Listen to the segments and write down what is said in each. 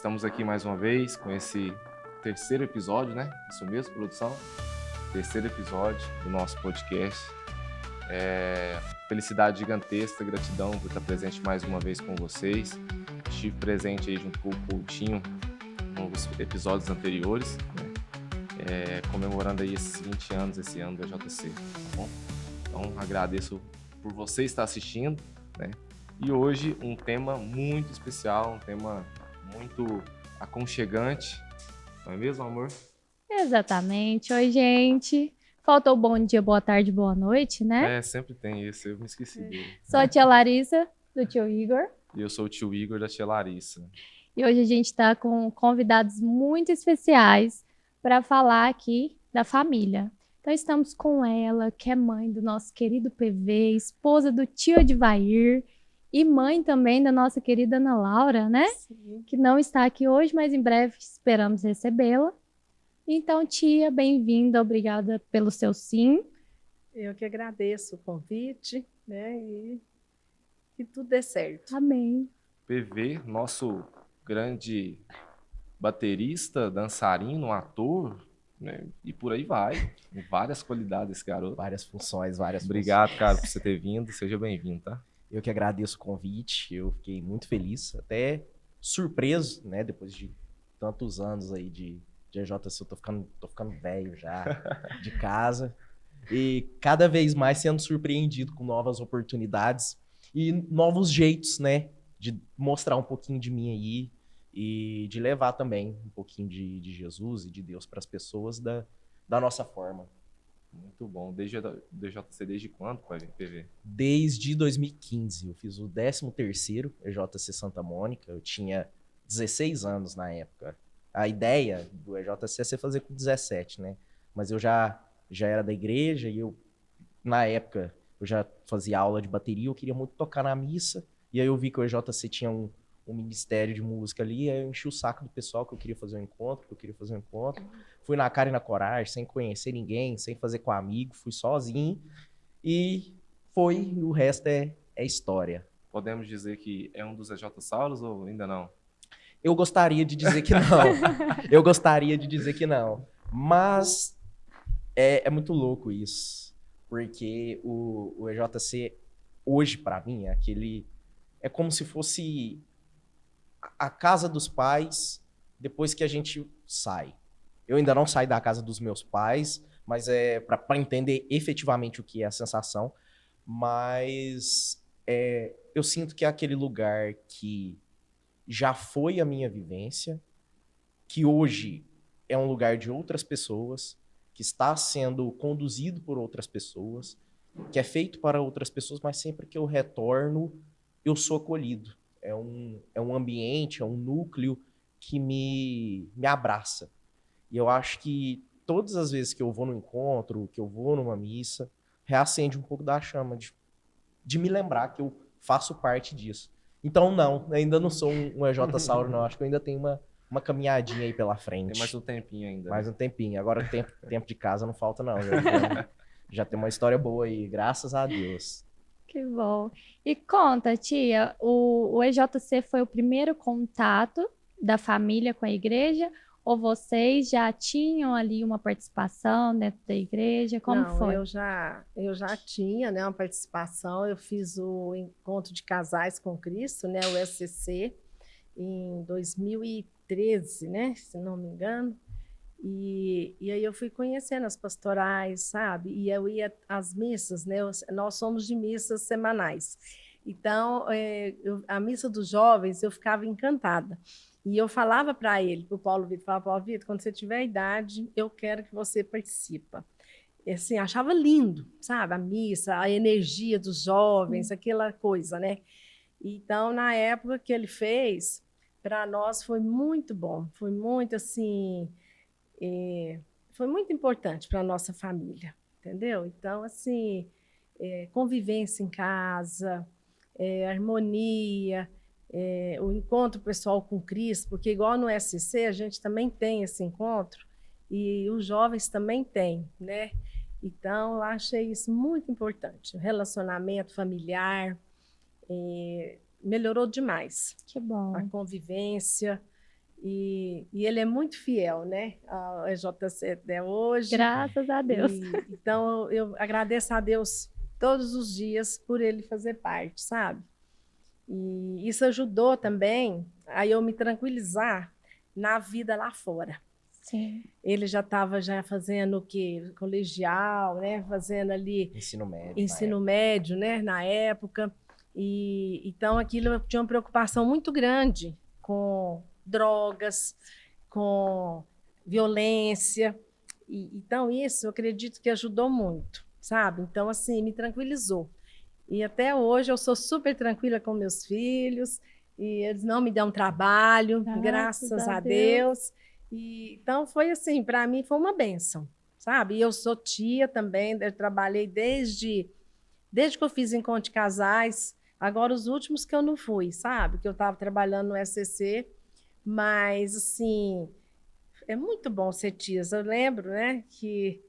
Estamos aqui mais uma vez com esse terceiro episódio, né? Isso mesmo, produção? Terceiro episódio do nosso podcast. Felicidade gigantesca, gratidão por estar presente mais uma vez com vocês. Estive presente aí junto com o Coutinho nos episódios anteriores, né? Comemorando aí esses 20 anos esse ano da JC, tá bom? Então agradeço por você estar assistindo, né? E hoje um tema muito especial, um tema muito aconchegante, não é mesmo, amor? Exatamente. Oi, gente. Faltou bom dia, boa tarde, boa noite, né? Sempre tem isso, eu me esqueci dele. Sou a tia Larissa, do tio Igor. E eu sou o tio Igor da tia Larissa. E hoje a gente está com convidados muito especiais para falar aqui da família. Então estamos com ela, que é mãe do nosso querido PV, esposa do tio Edvair e mãe também da nossa querida Ana Laura, né? Sim. Que não está aqui hoje, mas em breve esperamos recebê-la. Então, tia, bem-vinda, obrigada pelo seu sim. Eu que agradeço o convite, né? E que tudo dê certo. Amém. PV, nosso grande baterista, dançarino, ator, né? E por aí vai. Várias qualidades esse garoto. Várias funções, várias Obrigado, funções. cara, por você ter vindo. Seja bem-vindo, tá? Eu que agradeço o convite, eu fiquei muito feliz, até surpreso, né? Depois de tantos anos aí de EJC, eu tô ficando velho já, de casa. E cada vez mais sendo surpreendido com novas oportunidades e novos jeitos, né? De mostrar um pouquinho de mim aí e de levar também um pouquinho de Jesus e de Deus para as pessoas da nossa forma. Muito bom. Desde JC, desde quando, PV? Desde 2015. Eu fiz o 13º EJC Santa Mônica. Eu tinha 16 anos na época. A ideia do EJC é você fazer com 17, né? Mas eu já era da igreja e na época, eu já fazia aula de bateria. Eu queria muito tocar na missa. E aí eu vi que o EJC tinha um ministério de música ali. Aí eu enchi o saco do pessoal que eu queria fazer um encontro, Fui na cara e na coragem, sem conhecer ninguém, sem fazer com amigo. Fui sozinho. E o resto é história. Podemos dizer que é um dos EJ Sauros ou ainda não? Eu gostaria de dizer que não. Mas é muito louco isso. Porque o EJC, hoje, pra mim, é como se fosse a casa dos pais depois que a gente sai. Eu ainda não saí da casa dos meus pais, mas é para entender efetivamente o que é a sensação. Mas eu sinto que é aquele lugar que já foi a minha vivência, que hoje é um lugar de outras pessoas, que está sendo conduzido por outras pessoas, que é feito para outras pessoas, mas sempre que eu retorno, eu sou acolhido. É um ambiente, é um núcleo que me abraça. E eu acho que todas as vezes que eu vou no encontro, que eu vou numa missa, reacende um pouco da chama de me lembrar que eu faço parte disso. Então, não, ainda não sou um EJ Sauro, não. Acho que eu ainda tenho uma caminhadinha aí pela frente. Tem mais um tempinho ainda. Mais um tempinho. Agora, tempo de casa não falta, não. Já tem uma história boa aí, graças a Deus. Que bom. E conta, tia, o EJC foi o primeiro contato da família com a igreja? Ou vocês já tinham ali uma participação dentro da igreja? Como foi? Eu já tinha, né, uma participação. Eu fiz o Encontro de Casais com Cristo, né, o SCC, em 2013, né, se não me engano. E aí eu fui conhecendo as pastorais, sabe? E eu ia às missas, né? Nós somos de missas semanais. Então, a missa dos jovens, eu ficava encantada. E eu falava para ele, para o Paulo Vitor, Paulo Vitor, quando você tiver idade, eu quero que você participe. Assim, achava lindo, sabe? A missa, a energia dos jovens, aquela coisa, né? Então, na época que ele fez, para nós foi muito bom, foi muito assim, foi muito importante para a nossa família, entendeu? Então, assim, convivência em casa, harmonia, o encontro pessoal com Cristo, porque igual no SC a gente também tem esse encontro e os jovens também têm, né? Então, eu achei isso muito importante. O relacionamento familiar melhorou demais. Que bom. A convivência E ele é muito fiel, né, ao EJC até hoje. Graças a Deus. Então, eu agradeço a Deus todos os dias por ele fazer parte, sabe? E isso ajudou também a eu me tranquilizar na vida lá fora. Sim. Ele já estava fazendo o quê? Colegial, né? Fazendo ali Ensino médio, né? Na época. E então aquilo tinha uma preocupação muito grande com drogas, com violência. Então isso eu acredito que ajudou muito, sabe? Então assim me tranquilizou. E até hoje eu sou super tranquila com meus filhos e eles não me dão trabalho, graças a Deus. E, então foi assim, para mim foi uma bênção, sabe? E eu sou tia também, eu trabalhei desde que eu fiz encontro de casais, agora os últimos que eu não fui, sabe? Que eu estava trabalhando no SCC, mas assim, é muito bom ser tia. Eu lembro, né, que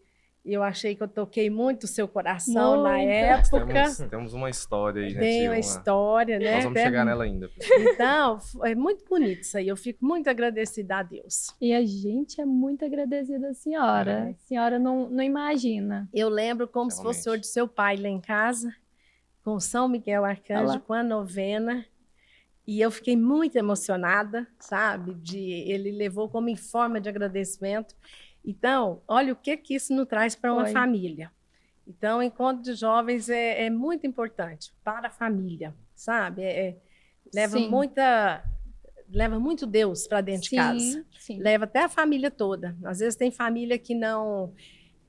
eu achei que eu toquei muito o seu coração na época. Temos uma história aí, né, Tem tia? uma história, né? Nós vamos chegar nela ainda, pessoal. Então, é muito bonito isso aí. Eu fico muito agradecida a Deus. E a gente é muito agradecida à senhora. A senhora não imagina. Eu lembro como se fosse o do seu pai lá em casa, com São Miguel Arcanjo, com a novena. E eu fiquei muito emocionada, sabe? Ele levou como em forma de agradecimento. Então, olha o que isso nos traz para uma família. Então, o encontro de jovens é muito importante para a família, sabe? Leva muito Deus para dentro de casa. Sim. Leva até a família toda. Às vezes tem família que não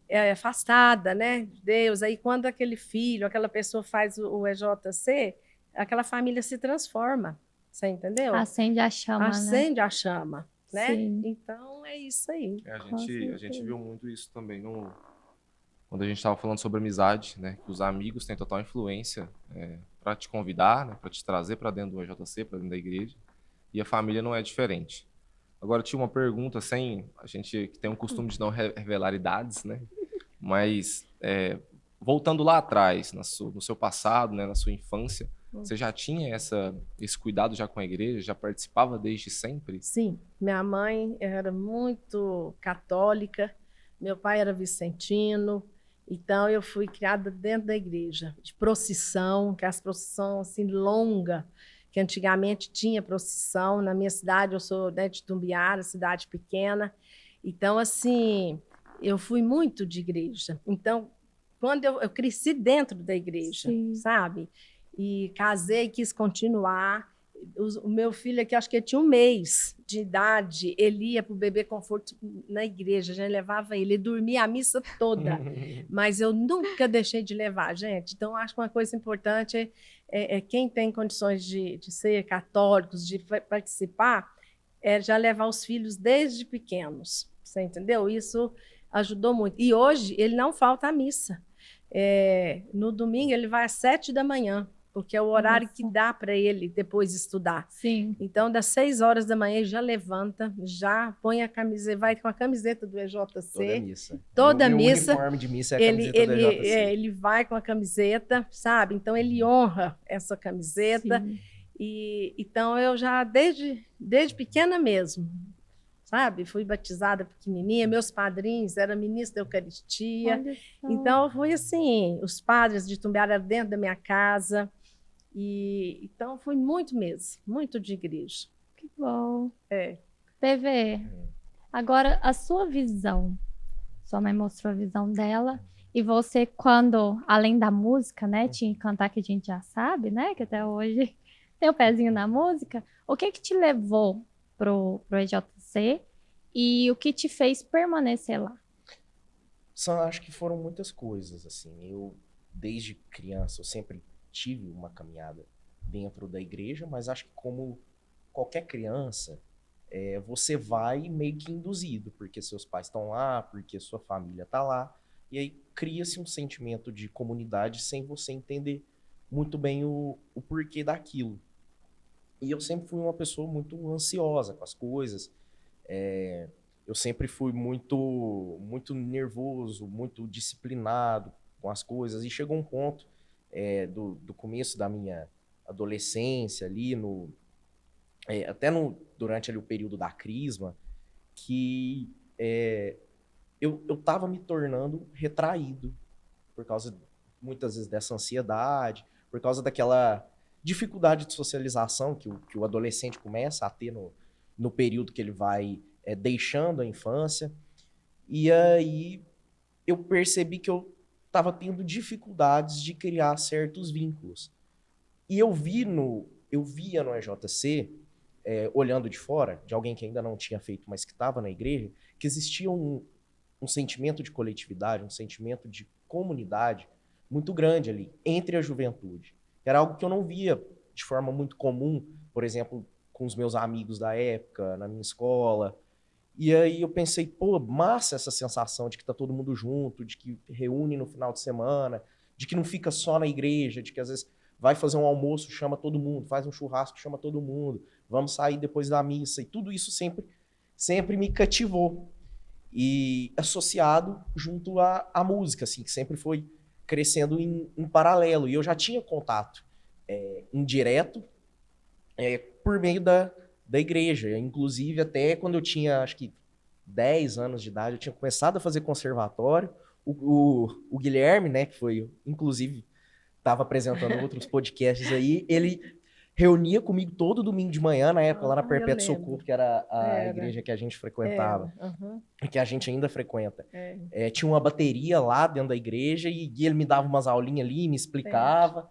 é afastada, né, de Deus. Aí quando aquele filho, aquela pessoa faz o EJC, aquela família se transforma. Você entendeu? Acende a chama, Acende a chama, né? Sim. Então é isso aí. A gente viu muito isso também quando a gente estava falando sobre amizade, né? Que os amigos têm total influência para te convidar, né? Para te trazer para dentro do EJC, para dentro da igreja. E a família não é diferente. Agora, tinha uma pergunta, a gente que tem um costume de não revelar idades, né? Mas, voltando lá atrás, no seu passado, né? Na sua infância, você já tinha esse cuidado já com a igreja? Já participava desde sempre? Sim. Minha mãe era muito católica, meu pai era vicentino, então eu fui criada dentro da igreja, de procissão, que as procissões assim longa, que antigamente tinha procissão. Na minha cidade, eu sou, né, de Tumbiara, cidade pequena. Então, assim, eu fui muito de igreja. Então, quando eu cresci dentro da igreja, sabe? E casei, quis continuar. O meu filho aqui, acho que ele tinha 1 mês de idade, ele ia para o bebê conforto na igreja, já levava ele dormia a missa toda, mas eu nunca deixei de levar, gente. Então, acho que uma coisa importante é quem tem condições de ser católicos, de participar, já levar os filhos desde pequenos, você entendeu? Isso ajudou muito. E hoje ele não falta à missa. No domingo ele vai às 7 da manhã, porque é o horário que dá para ele depois estudar. Sim. Então, das 6 horas da manhã, ele já levanta, já põe a camiseta, vai com a camiseta do EJC. Toda missa. O uniforme de missa é a camiseta do EJC. Ele vai com a camiseta, sabe? Então, ele honra essa camiseta. Sim. Então, eu já, desde pequena mesmo, sabe? Fui batizada pequenininha, meus padrinhos eram ministros da Eucaristia. Então, foi assim, os padres de Tumbiara eram dentro da minha casa. Então, fui muito mesmo, muito de igreja. Que bom. PV, agora a sua visão. Sua mãe mostrou a visão dela. E você, quando, além da música, né, tinha que cantar, que a gente já sabe, né, que até hoje tem o pezinho na música. O que te levou pro EJC e o que te fez permanecer lá? Acho que foram muitas coisas, assim. Eu, desde criança, eu sempre tive uma caminhada dentro da igreja, mas acho que como qualquer criança, você vai meio que induzido, porque seus pais estão lá, porque sua família está lá, e aí cria-se um sentimento de comunidade sem você entender muito bem o porquê daquilo. E eu sempre fui uma pessoa muito ansiosa com as coisas, eu sempre fui muito nervoso, muito disciplinado com as coisas, e chegou um ponto do começo da minha adolescência ali, até durante ali o período da crisma, que eu estava me tornando retraído por causa, muitas vezes, dessa ansiedade, por causa daquela dificuldade de socialização que o adolescente começa a ter no período que ele vai deixando a infância. E aí eu percebi que eu estava tendo dificuldades de criar certos vínculos. E eu via no EJC, olhando de fora, de alguém que ainda não tinha feito, mas que estava na igreja, que existia um sentimento de coletividade, um sentimento de comunidade muito grande ali, entre a juventude. Era algo que eu não via de forma muito comum, por exemplo, com os meus amigos da época, na minha escola. E aí eu pensei, pô, massa essa sensação de que tá todo mundo junto, de que reúne no final de semana, de que não fica só na igreja, de que às vezes vai fazer um almoço, chama todo mundo, faz um churrasco, chama todo mundo, vamos sair depois da missa. E tudo isso sempre me cativou. E associado junto à música, assim, que sempre foi crescendo em paralelo. E eu já tinha contato indireto por meio da igreja. Inclusive, até quando eu tinha, acho que 10 anos de idade, eu tinha começado a fazer conservatório. O Guilherme, né, que foi, inclusive, estava apresentando outros podcasts aí, ele reunia comigo todo domingo de manhã, na época, lá na Perpétuo Socorro, que era a igreja que a gente frequentava, que a gente ainda frequenta. Tinha uma bateria lá dentro da igreja e ele me dava umas aulinhas ali, me explicava.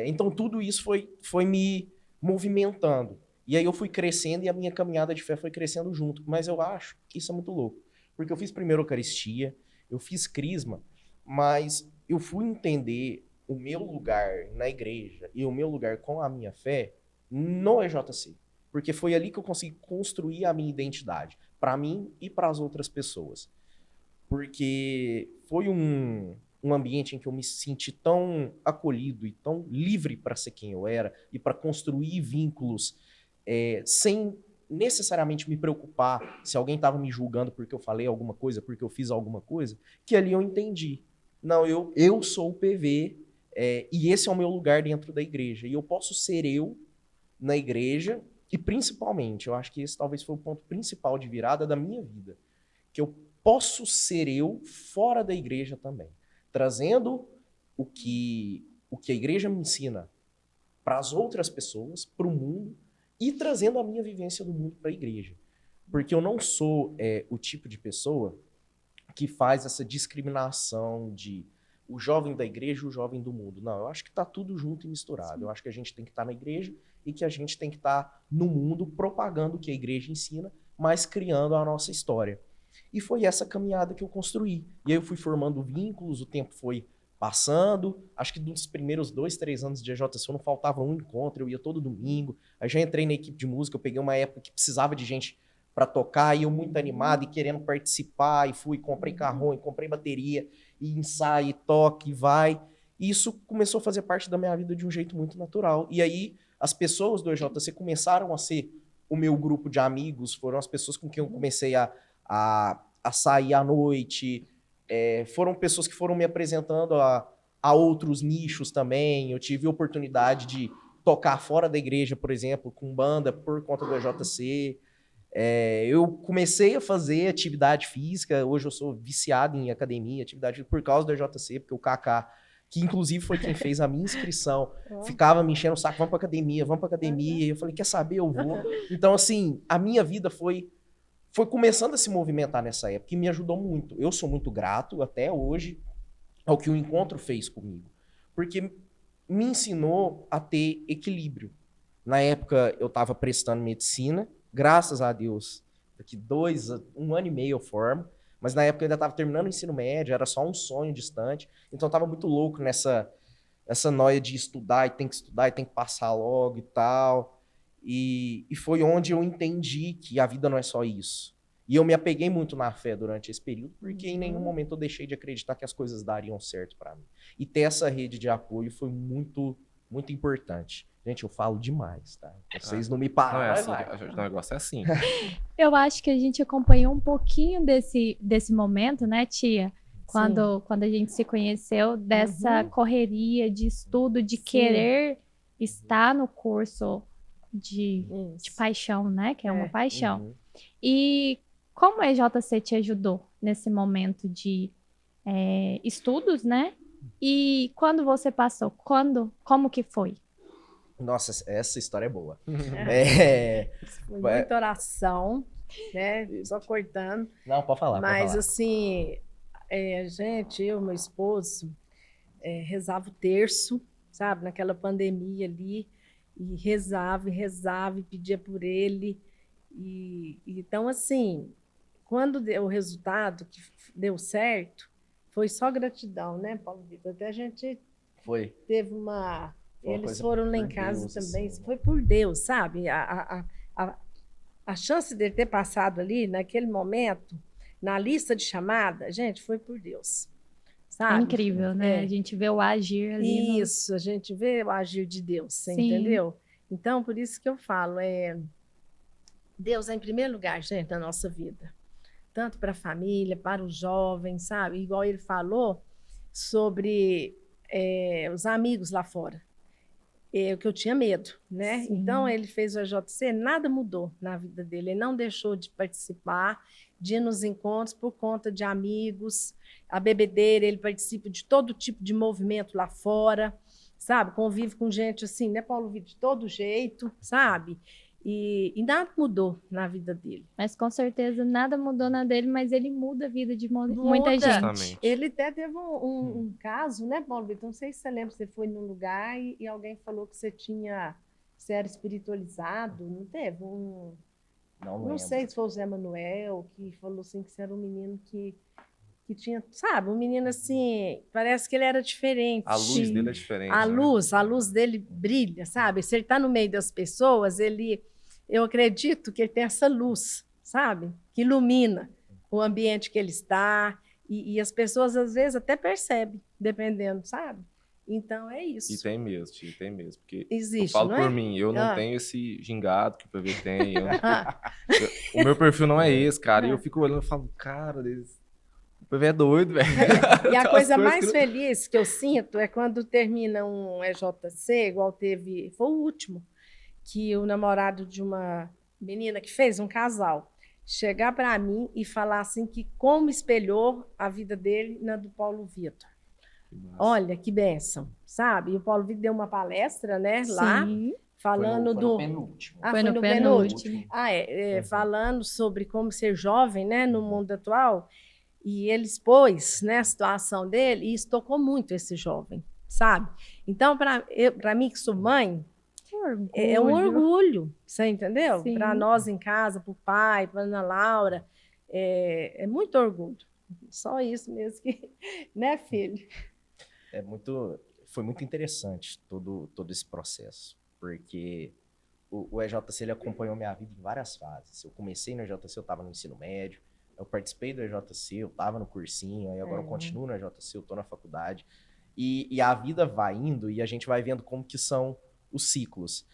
Então, tudo isso foi me movimentando. E aí eu fui crescendo e a minha caminhada de fé foi crescendo junto. Mas eu acho que isso é muito louco. Porque eu fiz primeiro Eucaristia, eu fiz Crisma, mas eu fui entender o meu lugar na igreja e o meu lugar com a minha fé no EJC. Porque foi ali que eu consegui construir a minha identidade, para mim e para as outras pessoas. Porque foi um ambiente em que eu me senti tão acolhido e tão livre para ser quem eu era e para construir vínculos sem necessariamente me preocupar se alguém estava me julgando porque eu falei alguma coisa, porque eu fiz alguma coisa, que ali eu entendi. Não, eu sou o PV e esse é o meu lugar dentro da igreja. E eu posso ser eu na igreja e, principalmente, eu acho que esse talvez foi o ponto principal de virada da minha vida, que eu posso ser eu fora da igreja também, trazendo o que a igreja me ensina para as outras pessoas, para o mundo, e trazendo a minha vivência do mundo para a igreja. Porque eu não sou o tipo de pessoa que faz essa discriminação de o jovem da igreja e o jovem do mundo. Não, eu acho que está tudo junto e misturado. Sim. Eu acho que a gente tem que estar na igreja e que a gente tem que estar no mundo propagando o que a igreja ensina, mas criando a nossa história. E foi essa caminhada que eu construí. E aí eu fui formando vínculos, o tempo foi passando. Acho que dos primeiros 2, 3 anos de EJC não faltava um encontro, eu ia todo domingo. Aí já entrei na equipe de música, eu peguei uma época que precisava de gente para tocar, e eu muito animado e querendo participar, e fui, comprei carrão, e comprei bateria, e ensaio, e toque, e vai. E isso começou a fazer parte da minha vida de um jeito muito natural. E aí as pessoas do EJC começaram a ser o meu grupo de amigos, foram as pessoas com quem eu comecei a sair à noite, foram pessoas que foram me apresentando a outros nichos também. Eu tive a oportunidade de tocar fora da igreja, por exemplo, com banda por conta do EJC. Eu comecei a fazer atividade física, hoje eu sou viciado em academia, atividade física, por causa do EJC, porque o Kaká, que inclusive foi quem fez a minha inscrição, ficava me enchendo o saco, vamos pra academia, e eu falei, quer saber, eu vou. Então, assim, a minha vida foi começando a se movimentar nessa época e me ajudou muito. Eu sou muito grato, até hoje, ao que o encontro fez comigo, porque me ensinou a ter equilíbrio. Na época, eu estava prestando medicina, graças a Deus, daqui 1 ano e meio eu formo, mas na época eu ainda estava terminando o ensino médio, era só um sonho distante, então eu estava muito louco nessa noia de estudar, e tem que passar logo e tal, e foi onde eu entendi que a vida não é só isso. E eu me apeguei muito na fé durante esse período, porque em nenhum momento eu deixei de acreditar que as coisas dariam certo para mim. E ter essa rede de apoio foi muito, muito importante. Gente, eu falo demais, tá? Vocês não me param. Não é assim, o negócio é assim. Eu acho que a gente acompanhou um pouquinho desse momento, né, tia? Quando a gente se conheceu, dessa correria de estudo, de querer estar no curso de Isso. paixão, né? Que é uma É. paixão. Uhum. E como a EJC te ajudou nesse momento de estudos, né? E quando você passou? Como que foi? Nossa, essa história é boa. É. É, Foi muita oração, né? Só cortando. Não, pode falar, pode Mas, falar. assim, eu, meu esposo, rezava o terço, sabe? Naquela pandemia ali. E rezava, e pedia por ele. Então, assim, quando deu o resultado, que deu certo, foi só gratidão, né, Paulo Vitor? Até a gente Foi. teve uma. Foi uma Eles coisa foram lá por em casa Deus, também. assim. Foi por Deus, sabe? A chance dele ter passado ali, naquele momento, na lista de chamada, gente, foi por Deus, É sabe? incrível, né? A gente vê o agir ali no... Isso, a gente vê o agir de Deus, você Sim. entendeu? Então, por isso que eu falo, Deus é em primeiro lugar, gente, na nossa vida. Tanto para a família, para os jovens, sabe? Igual ele falou sobre os amigos lá fora. Que eu tinha medo, né? Sim. Então, ele fez o EJC, nada mudou na vida dele. Ele não deixou de participar, de ir nos encontros por conta de amigos, a bebedeira, ele participa de todo tipo de movimento lá fora, sabe? Convive com gente assim, né, Paulo Vitor? De todo jeito, sabe? E nada mudou na vida dele. Mas com certeza nada mudou na dele, mas ele muda a vida de muita Muda. gente. Justamente. Ele até teve um caso, né, Paulo Vitor? Não sei se você lembra, você foi num lugar e alguém falou que você era espiritualizado, não teve? Não Não lembro. sei se foi o Zé Manuel, que falou assim que você era um menino que tinha, sabe, um menino assim, parece que ele era diferente. A luz dele é diferente. A né? luz dele brilha, sabe? Se ele está no meio das pessoas, eu acredito que ele tem essa luz, sabe? Que ilumina o ambiente que ele está, e as pessoas às vezes até percebem, dependendo, sabe? Então é isso. E tem mesmo, tio, tem mesmo. Porque Existe, eu falo não por é? mim, eu não Ah. tenho esse gingado que o PV tem. O meu perfil não é esse, cara. E eu fico olhando e falo, cara, o PV é doido, velho. E a Tem umas coisa coisas mais que feliz que eu sinto é quando termina um EJC, igual foi o último, que o namorado de uma menina que fez um casal chegar para mim e falar assim que como espelhou a vida dele na do Paulo Vitor. Massa. Olha que bênção, sabe? E o Paulo Vitor deu uma palestra, né, lá, Sim. falando foi no do... penúltimo. Ah, Foi foi no no penúltimo. penúltimo. Uhum. Falando sobre como ser jovem, né, no mundo atual. E ele expôs, né, a situação dele e isso tocou muito esse jovem, sabe? Então, para mim, que sou mãe, é um orgulho, você entendeu? Sim. Para nós em casa, para o pai, para Ana Laura, é muito orgulho. Só isso mesmo que, né, filho? Foi muito interessante todo esse processo, porque o EJC ele acompanhou minha vida em várias fases. Eu comecei no EJC, eu estava no ensino médio, eu participei do EJC, eu estava no cursinho, aí agora eu continuo no EJC, eu estou na faculdade. E a vida vai indo e a gente vai vendo como que são os ciclos.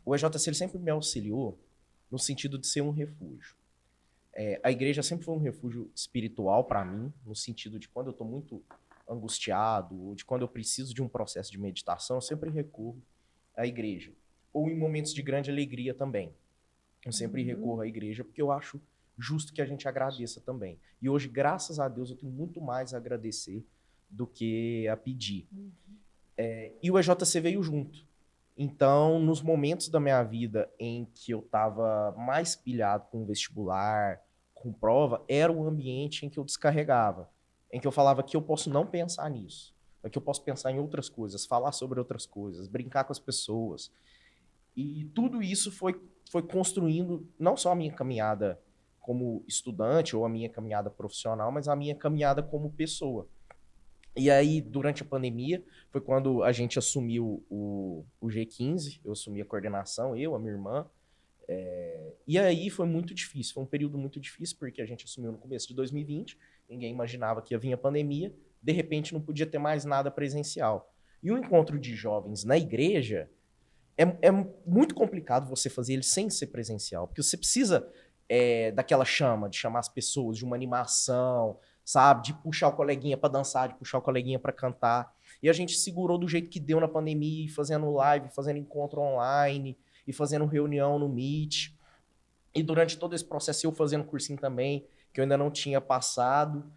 O EJC ele sempre me auxiliou no sentido de ser um refúgio. A igreja sempre foi um refúgio espiritual para mim, no sentido de quando eu estou muito angustiado, ou de quando eu preciso de um processo de meditação, eu sempre recorro à igreja. Ou em momentos de grande alegria também. Eu sempre recorro à igreja porque eu acho justo que a gente agradeça também. E hoje, graças a Deus, eu tenho muito mais a agradecer do que a pedir. E o EJC veio junto. Então, nos momentos da minha vida em que eu estava mais pilhado com vestibular, com prova, era o ambiente em que eu descarregava, em que eu falava que eu posso não pensar nisso, que eu posso pensar em outras coisas, falar sobre outras coisas, brincar com as pessoas. E tudo isso foi construindo não só a minha caminhada como estudante ou a minha caminhada profissional, mas a minha caminhada como pessoa. E aí, durante a pandemia, foi quando a gente assumiu o G15, eu assumi a coordenação, eu, a minha irmã, e aí foi muito difícil, foi um período muito difícil, porque a gente assumiu no começo de 2020, ninguém imaginava que ia vir a pandemia, de repente não podia ter mais nada presencial. E o encontro de jovens na igreja é muito complicado você fazer ele sem ser presencial, porque você precisa daquela chama, de chamar as pessoas, de uma animação, sabe? De puxar o coleguinha para dançar, de puxar o coleguinha para cantar. E a gente segurou do jeito que deu na pandemia, fazendo live, fazendo encontro online. e fazendo reunião no Meet. E durante todo esse processo eu fazendo cursinho também, que eu ainda não tinha passado.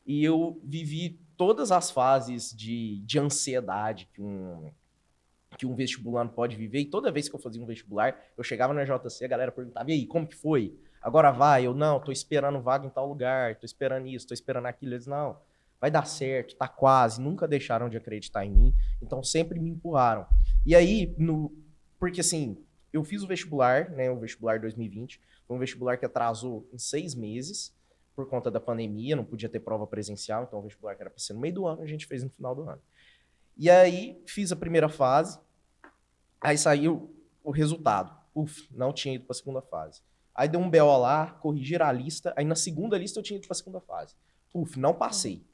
E eu vivi todas as fases de ansiedade que um vestibulando pode viver. E toda vez que eu fazia um vestibular, eu chegava na JC, a galera perguntava, e aí, como que foi? Agora vai? Eu, não, tô esperando vaga em tal lugar, tô esperando isso, tô esperando aquilo. Eles, não, vai dar certo, tá quase. Nunca deixaram de acreditar em mim, então sempre me empurraram. E aí, porque assim, eu fiz o vestibular, né, o vestibular 2020, foi um vestibular que atrasou em 6 meses, por conta da pandemia, não podia ter prova presencial, então o vestibular que era para ser no meio do ano, a gente fez no final do ano. E aí, fiz a primeira fase, aí saiu o resultado. Não tinha ido para a segunda fase. Aí deu um BO lá, corrigiram a lista, aí na segunda lista eu tinha ido para a segunda fase. Não passei.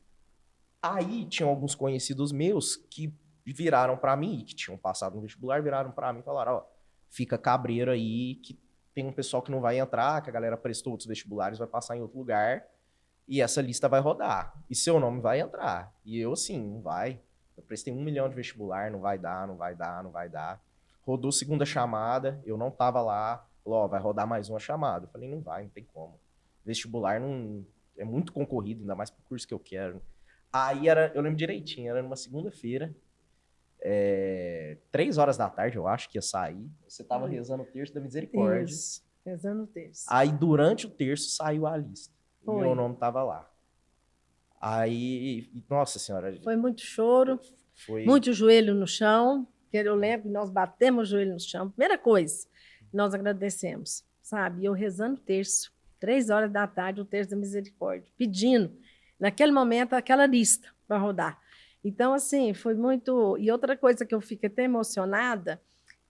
Aí, tinham alguns conhecidos meus que viraram para mim, que tinham passado no vestibular, viraram para mim e falaram, ó, fica cabreiro aí, que tem um pessoal que não vai entrar, que a galera prestou outros vestibulares, vai passar em outro lugar, e essa lista vai rodar. E seu nome vai entrar. E eu, assim, não vai. Eu prestei 1 milhão de vestibular, não vai dar, não vai dar, não vai dar. Rodou segunda chamada, eu não tava lá. Falou, ó, vai rodar mais uma chamada. Eu falei, não vai, não tem como. Vestibular não é muito concorrido, ainda mais pro curso que eu quero. Aí eu lembro direitinho, era numa segunda-feira, 3 horas da tarde, eu acho que ia sair. Você tava rezando o terço da misericórdia. Isso, rezando o terço. Aí, durante o terço, saiu a lista. Foi. E meu nome tava lá. Aí, nossa senhora. Foi muito choro, muito joelho no chão. Eu lembro que nós batemos o joelho no chão. Primeira coisa, nós agradecemos, sabe? Eu rezando o terço, 3 horas da tarde, o terço da misericórdia, pedindo, naquele momento, aquela lista para rodar. Então, assim, foi muito... E outra coisa que eu fico até emocionada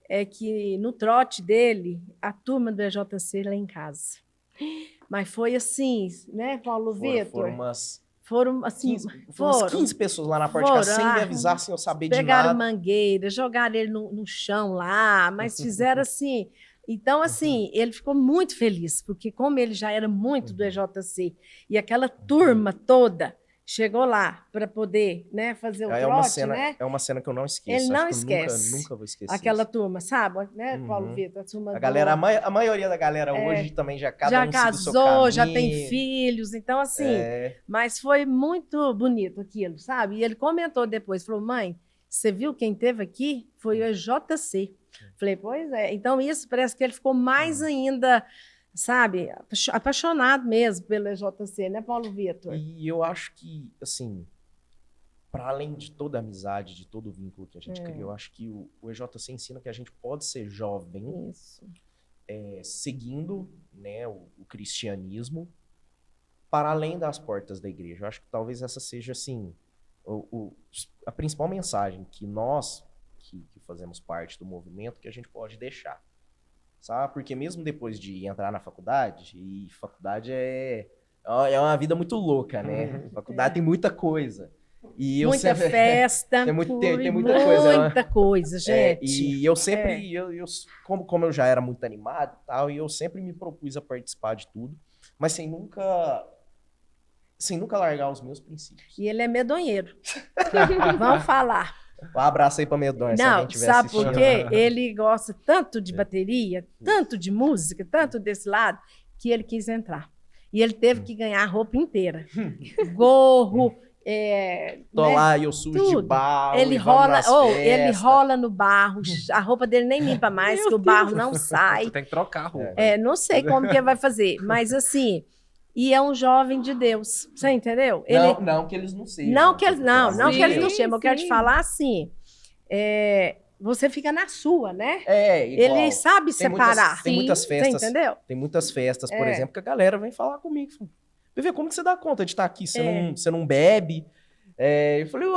é que no trote dele, a turma do EJC lá em casa. Mas foi assim, né, Paulo Vitor? Foram assim, umas 15 pessoas lá na porta de casa, sem me avisar, sem eu saber de nada. Pegaram mangueira, jogaram ele no chão lá, mas fizeram assim... Então, assim, ele ficou muito feliz, porque como ele já era muito do EJC, e aquela turma toda chegou lá para poder, né, fazer o trote, né? É uma cena que eu não esqueço. Ele não esquece. Nunca vou esquecer aquela isso. turma, sabe? Né, Paulo Vitor? A turma a maioria da galera hoje também já já casou, já tem filhos. Então, assim, mas foi muito bonito aquilo, sabe? E ele comentou depois, falou, mãe, você viu quem teve aqui? Foi o EJC. Falei, pois é. Então, isso parece que ele ficou mais ainda, sabe, apaixonado mesmo pelo EJC, né, Paulo Vitor? E eu acho que, assim, para além de toda a amizade, de todo o vínculo que a gente cria, eu acho que o EJC ensina que a gente pode ser jovem, seguindo, né, o cristianismo, para além das portas da igreja. Eu acho que talvez essa seja, assim, a principal mensagem que nós, que fazemos parte do movimento, que a gente pode deixar. Sabe? Porque mesmo depois de entrar na faculdade, e faculdade é uma vida muito louca, né? Faculdade tem muita coisa. E muita festa, tem muita coisa. Muita coisa, gente. E eu sempre, como eu já era muito animado e tal, e eu sempre me propus a participar de tudo, mas sem nunca largar os meus princípios. E ele é medonheiro. Vamos falar. Um abraço aí pra Medonha, se alguém estiver sabe assistindo. por quê? Ele gosta tanto de bateria, tanto de música, tanto desse lado, que ele quis entrar. E ele teve que ganhar a roupa inteira. Gorro, Tô né? lá e eu sujo Tudo. de barro. Ele rola no barro, a roupa dele nem limpa mais, porque o barro não sai. Você tem que trocar a roupa. Não sei como que ele vai fazer, mas assim... E é um jovem de Deus, você entendeu? Não que eles não sejam. Não que eles não que eles não sejam. Eu quero te sim. falar assim, você fica na sua, né? Igual. Ele sabe separar. Tem muitas festas. Você entendeu? Tem muitas festas, por exemplo, que a galera vem falar comigo. Bebê, como que você dá conta de estar aqui? Você não bebe? Eu falei,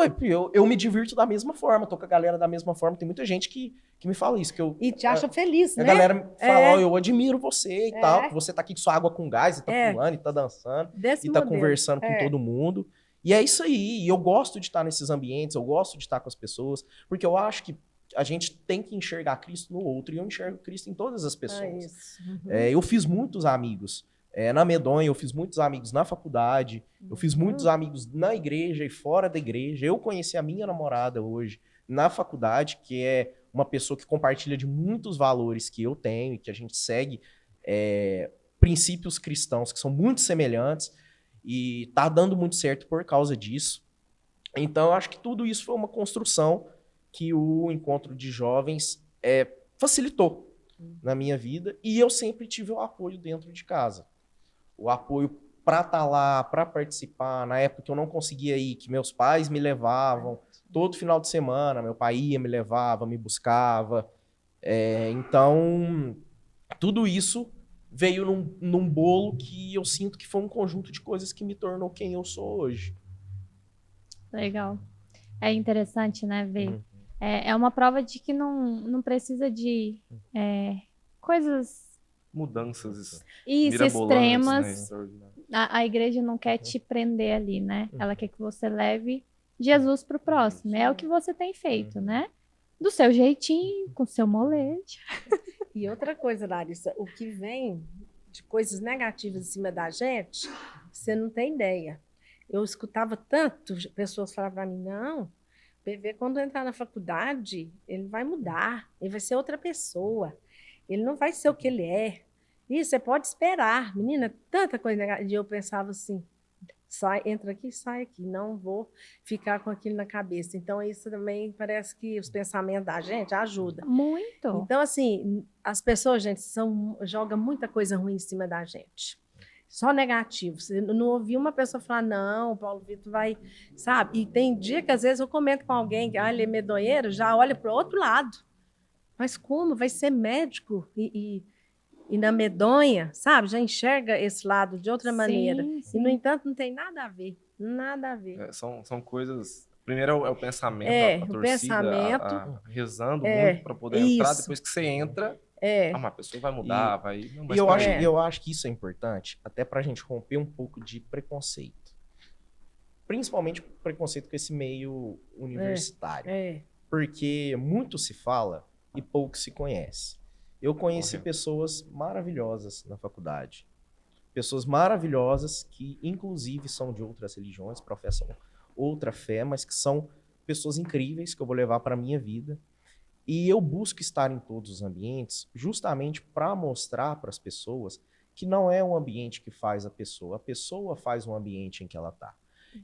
eu me divirto da mesma forma, tô com a galera da mesma forma. Tem muita gente que me fala isso. E te acha feliz, né? A galera fala, eu admiro você e tal, que você tá aqui com sua água com gás, e tá pulando, e tá dançando, Desse e tá modelo. conversando com todo mundo. E é isso aí. E eu gosto de estar nesses ambientes, eu gosto de estar com as pessoas, porque eu acho que a gente tem que enxergar Cristo no outro, e eu enxergo Cristo em todas as pessoas. Isso. Uhum. Eu fiz muitos amigos na Medonha, eu fiz muitos amigos na faculdade, eu fiz muitos amigos na igreja e fora da igreja. Eu conheci a minha namorada hoje na faculdade, que é uma pessoa que compartilha de muitos valores que eu tenho e que a gente segue princípios cristãos que são muito semelhantes e tá dando muito certo por causa disso. Então, eu acho que tudo isso foi uma construção que o encontro de jovens facilitou na minha vida e eu sempre tive o apoio dentro de casa. O apoio para estar lá, para participar, na época que eu não conseguia ir, que meus pais me levavam, todo final de semana, meu pai ia, me levava, me buscava. Então, tudo isso veio num bolo que eu sinto que foi um conjunto de coisas que me tornou quem eu sou hoje. Legal. É interessante, né, ver. Uhum. É uma prova de que não precisa de coisas Mudanças extremas. mirabolantes, né? Extraordinárias. A igreja não quer te prender ali, né? Ela quer que você leve Jesus para o próximo. É o que você tem feito, né? Do seu jeitinho, com o seu molejo. E outra coisa, Larissa, o que vem de coisas negativas em cima da gente, você não tem ideia. Eu escutava tanto pessoas falar para mim, não, o PV quando entrar na faculdade, ele vai mudar, ele vai ser outra pessoa, ele não vai ser o que ele é. E você pode esperar, menina, tanta coisa negativa. E eu pensava assim, entra aqui, sai aqui, não vou ficar com aquilo na cabeça. Então, isso também parece que os pensamentos da gente ajudam. Muito. Então, assim, as pessoas, gente, jogam muita coisa ruim em cima da gente. Só negativo. Você não ouvi uma pessoa falar, não, o Paulo Vitor vai, sabe? E tem dia que às vezes eu comento com alguém que ele é medonheiro, já olha para o outro lado. Mas como? Vai ser médico e na medonha, sabe? Já enxerga esse lado de outra maneira. Sim. E, no entanto, não tem nada a ver. Nada a ver. São coisas... Primeiro é o pensamento, a o torcida pensamento, rezando muito para poder entrar. isso. Depois que você entra, uma pessoa vai mudar, vai... Não, E eu acho que isso é importante, até para a gente romper um pouco de preconceito. Principalmente preconceito com esse meio universitário. Porque muito se fala e pouco se conhece. Eu conheci pessoas maravilhosas na faculdade. Pessoas maravilhosas que, inclusive, são de outras religiões, professam outra fé, mas que são pessoas incríveis que eu vou levar para a minha vida. E eu busco estar em todos os ambientes justamente para mostrar para as pessoas que não é um ambiente que faz a pessoa faz um ambiente em que ela está.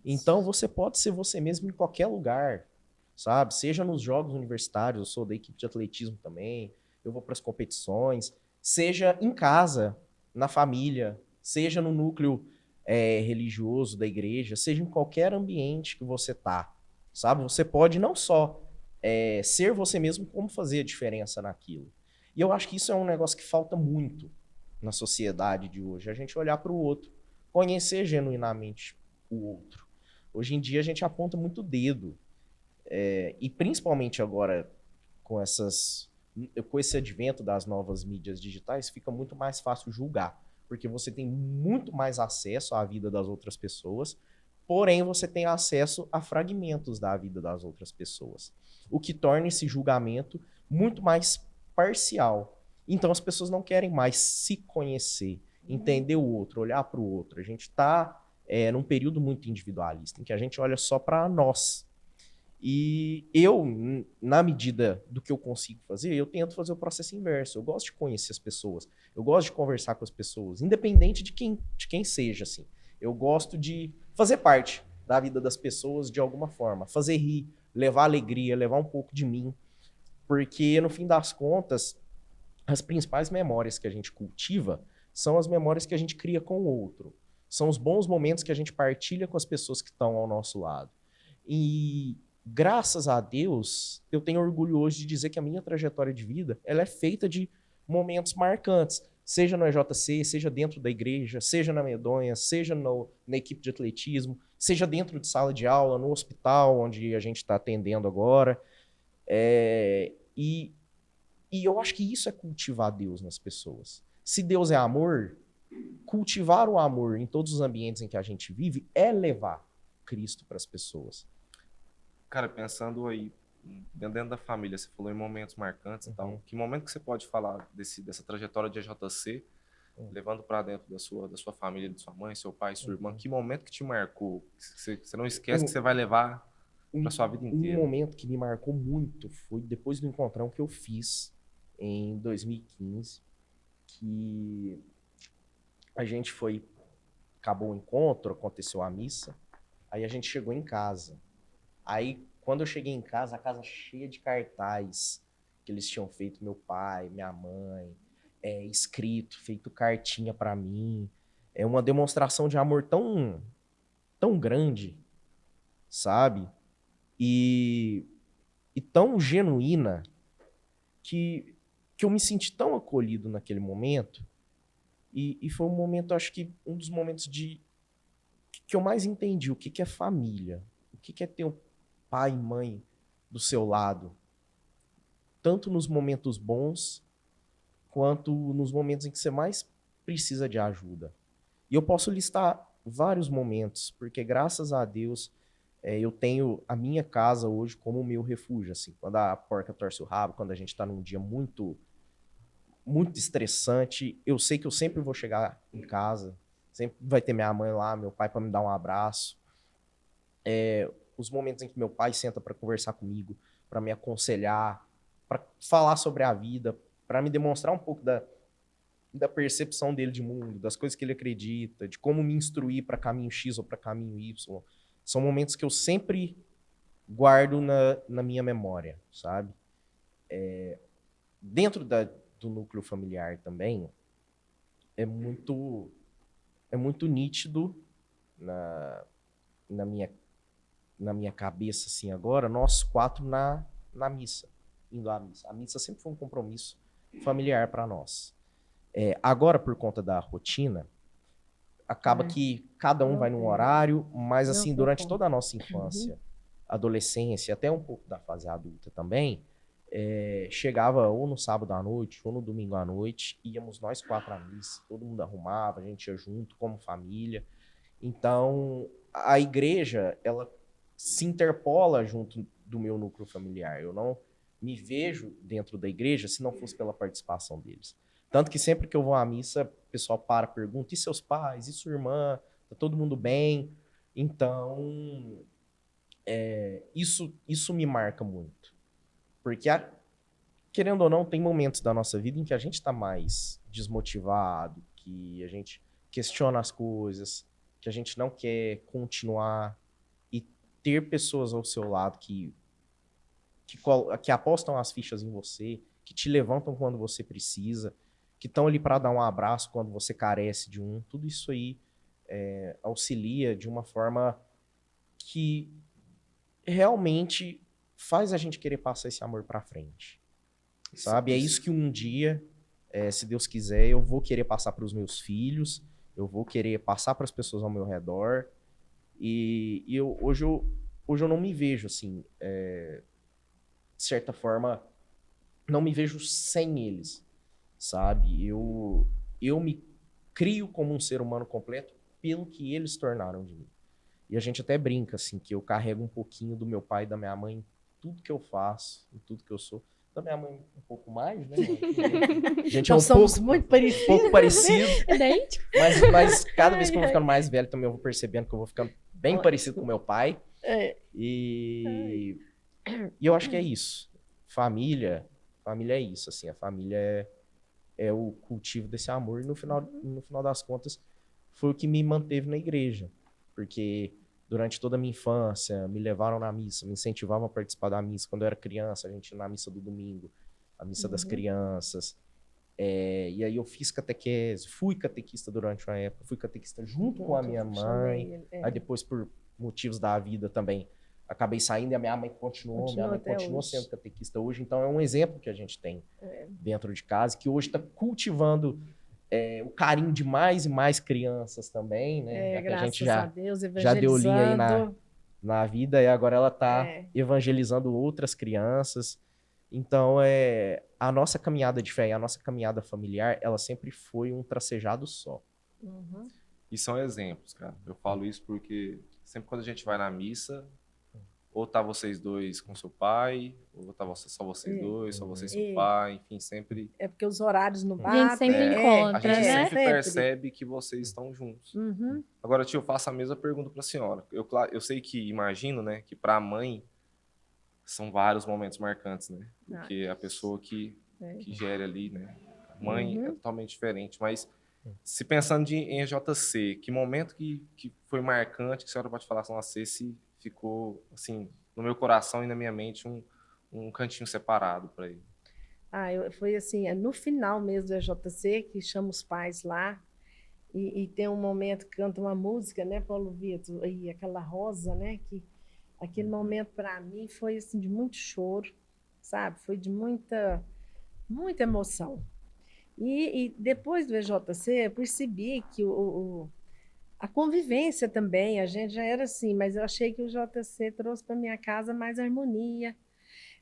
Então, você pode ser você mesmo em qualquer lugar, sabe? Seja nos jogos universitários, eu sou da equipe de atletismo também, eu vou para as competições, seja em casa, na família, seja no núcleo religioso da igreja, seja em qualquer ambiente que você tá, sabe? Você pode não só ser você mesmo, como fazer a diferença naquilo. E eu acho que isso é um negócio que falta muito na sociedade de hoje, a gente olhar para o outro, conhecer genuinamente o outro. Hoje em dia a gente aponta muito o dedo, e principalmente agora com esse advento das novas mídias digitais, fica muito mais fácil julgar, porque você tem muito mais acesso à vida das outras pessoas, porém você tem acesso a fragmentos da vida das outras pessoas, o que torna esse julgamento muito mais parcial. Então as pessoas não querem mais se conhecer, entender o outro, olhar para o outro. A gente está num período muito individualista, em que a gente olha só para nós. E eu, na medida do que eu consigo fazer, eu tento fazer o processo inverso. Eu gosto de conhecer as pessoas, eu gosto de conversar com as pessoas, independente de quem seja, assim. Eu gosto de fazer parte da vida das pessoas de alguma forma, fazer rir, levar alegria, levar um pouco de mim, porque no fim das contas, as principais memórias que a gente cultiva são as memórias que a gente cria com o outro. São os bons momentos que a gente partilha com as pessoas que estão ao nosso lado. E graças a Deus, eu tenho orgulho hoje de dizer que a minha trajetória de vida ela é feita de momentos marcantes, seja no EJC, seja dentro da igreja, seja na Medonha, seja na equipe de atletismo, seja dentro de sala de aula, no hospital onde a gente está atendendo agora. E eu acho que isso é cultivar Deus nas pessoas. Se Deus é amor, cultivar o amor em todos os ambientes em que a gente vive é levar Cristo para as pessoas. Cara, pensando aí, dentro da família, você falou em momentos marcantes, então, que momento que você pode falar dessa trajetória de EJC, levando para dentro da sua família, de sua mãe, seu pai, sua irmã, que momento que te marcou? Você não esquece que você vai levar pra sua vida Um inteira? momento que me marcou muito foi depois do encontrão que eu fiz em 2015, que a gente foi, acabou o encontro, aconteceu a missa, aí a gente chegou em casa. Aí, quando eu cheguei em casa, a casa cheia de cartaz que eles tinham feito, meu pai, minha mãe, escrito, feito cartinha pra mim. É uma demonstração de amor tão, tão grande, sabe? E, e tão genuína que eu me senti tão acolhido naquele momento. E foi um momento, acho que um dos momentos que eu mais entendi o que é família, o que é ter um pai e mãe do seu lado, tanto nos momentos bons quanto nos momentos em que você mais precisa de ajuda. E eu posso listar vários momentos, porque graças a Deus eu tenho a minha casa hoje como o meu refúgio. Assim, quando a porca torce o rabo, quando a gente está num dia muito, muito estressante, eu sei que eu sempre vou chegar em casa, sempre vai ter minha mãe lá, meu pai para me dar um abraço. Os momentos em que meu pai senta para conversar comigo, para me aconselhar, para falar sobre a vida, para me demonstrar um pouco da percepção dele de mundo, das coisas que ele acredita, de como me instruir para caminho X ou para caminho Y. São momentos que eu sempre guardo na minha memória, sabe? Dentro do núcleo familiar também, é muito, é muito nítido na minha cabeça, assim, agora, nós quatro na missa, indo à missa. A missa sempre foi um compromisso familiar para nós. Agora, por conta da rotina, acaba que cada um Não vai num tem. horário, mas Não assim, tem durante como. toda a nossa infância, adolescência, até um pouco da fase adulta também, chegava ou no sábado à noite, ou no domingo à noite, íamos nós quatro à missa, todo mundo arrumava, a gente ia junto como família. Então, a igreja, ela se interpola junto do meu núcleo familiar. Eu não me vejo dentro da igreja se não fosse pela participação deles. Tanto que sempre que eu vou à missa, o pessoal pergunta, e seus pais, e sua irmã, tá todo mundo bem? Então, isso me marca muito. Porque, querendo ou não, tem momentos da nossa vida em que a gente está mais desmotivado, que a gente questiona as coisas, que a gente não quer continuar, e ter pessoas ao seu lado que apostam as fichas em você, que te levantam quando você precisa, que estão ali para dar um abraço quando você carece de um, tudo isso aí auxilia de uma forma que realmente faz a gente querer passar esse amor para frente, sabe? É isso que um dia, se Deus quiser, eu vou querer passar para os meus filhos, eu vou querer passar para as pessoas ao meu redor. Hoje eu não me vejo assim, de certa forma, não me vejo sem eles, sabe? Eu me crio como um ser humano completo pelo que eles tornaram de mim. E a gente até brinca, assim, que eu carrego um pouquinho do meu pai e da minha mãe em tudo que eu faço, em tudo que eu sou. Da minha mãe um pouco mais, né? A gente Nós somos muito parecidos. um pouco parecido. Idêntico. Mas cada vez que eu vou ficando mais velho também eu vou percebendo que eu vou ficando bem parecido com meu pai. E eu acho que é isso. Família é isso, assim. A família é o cultivo desse amor. E no final das contas, foi o que me manteve na igreja. Porque durante toda a minha infância, me levaram na missa, me incentivavam a participar da missa. Quando eu era criança, a gente ia na missa do domingo, a missa das crianças. E aí eu fiz catequese, fui catequista durante uma época, fui catequista junto com a minha mãe. Aí depois, por motivos da vida também, acabei saindo e a minha mãe continua sendo catequista hoje. Então é um exemplo que a gente tem dentro de casa, que hoje está cultivando o carinho de mais e mais crianças também, né? Já que a gente a Deus, já deu linha aí na vida, e agora ela está evangelizando outras crianças. Então, a nossa caminhada de fé e a nossa caminhada familiar, ela sempre foi um tracejado só. E são exemplos, cara. Eu falo isso porque sempre quando a gente vai na missa, Ou tá vocês dois com seu pai, ou tá só vocês dois, só você e seu É. pai, enfim, sempre... É porque os horários não A gente batem. sempre a encontra, gente né? sempre percebe que vocês estão juntos. Uhum. Agora, tio, eu faço a mesma pergunta para a senhora. Eu sei que, imagino, né, que para a mãe são vários momentos marcantes, né? Porque a pessoa que gera ali, né? A mãe é totalmente diferente. Mas, se pensando em EJC, que momento que foi marcante, que a senhora pode falar assim, nossa, esse ficou, assim, no meu coração e na minha mente, um cantinho separado para ele? Foi assim, no final mesmo do EJC, que chama os pais lá, e tem um momento que canta uma música, né, Paulo Vitor, e aquela rosa, né, que aquele momento para mim foi assim de muito choro, sabe? Foi de muita emoção. E depois do EJC, eu percebi que a convivência também, a gente já era assim, mas eu achei que o JC trouxe para minha casa mais harmonia,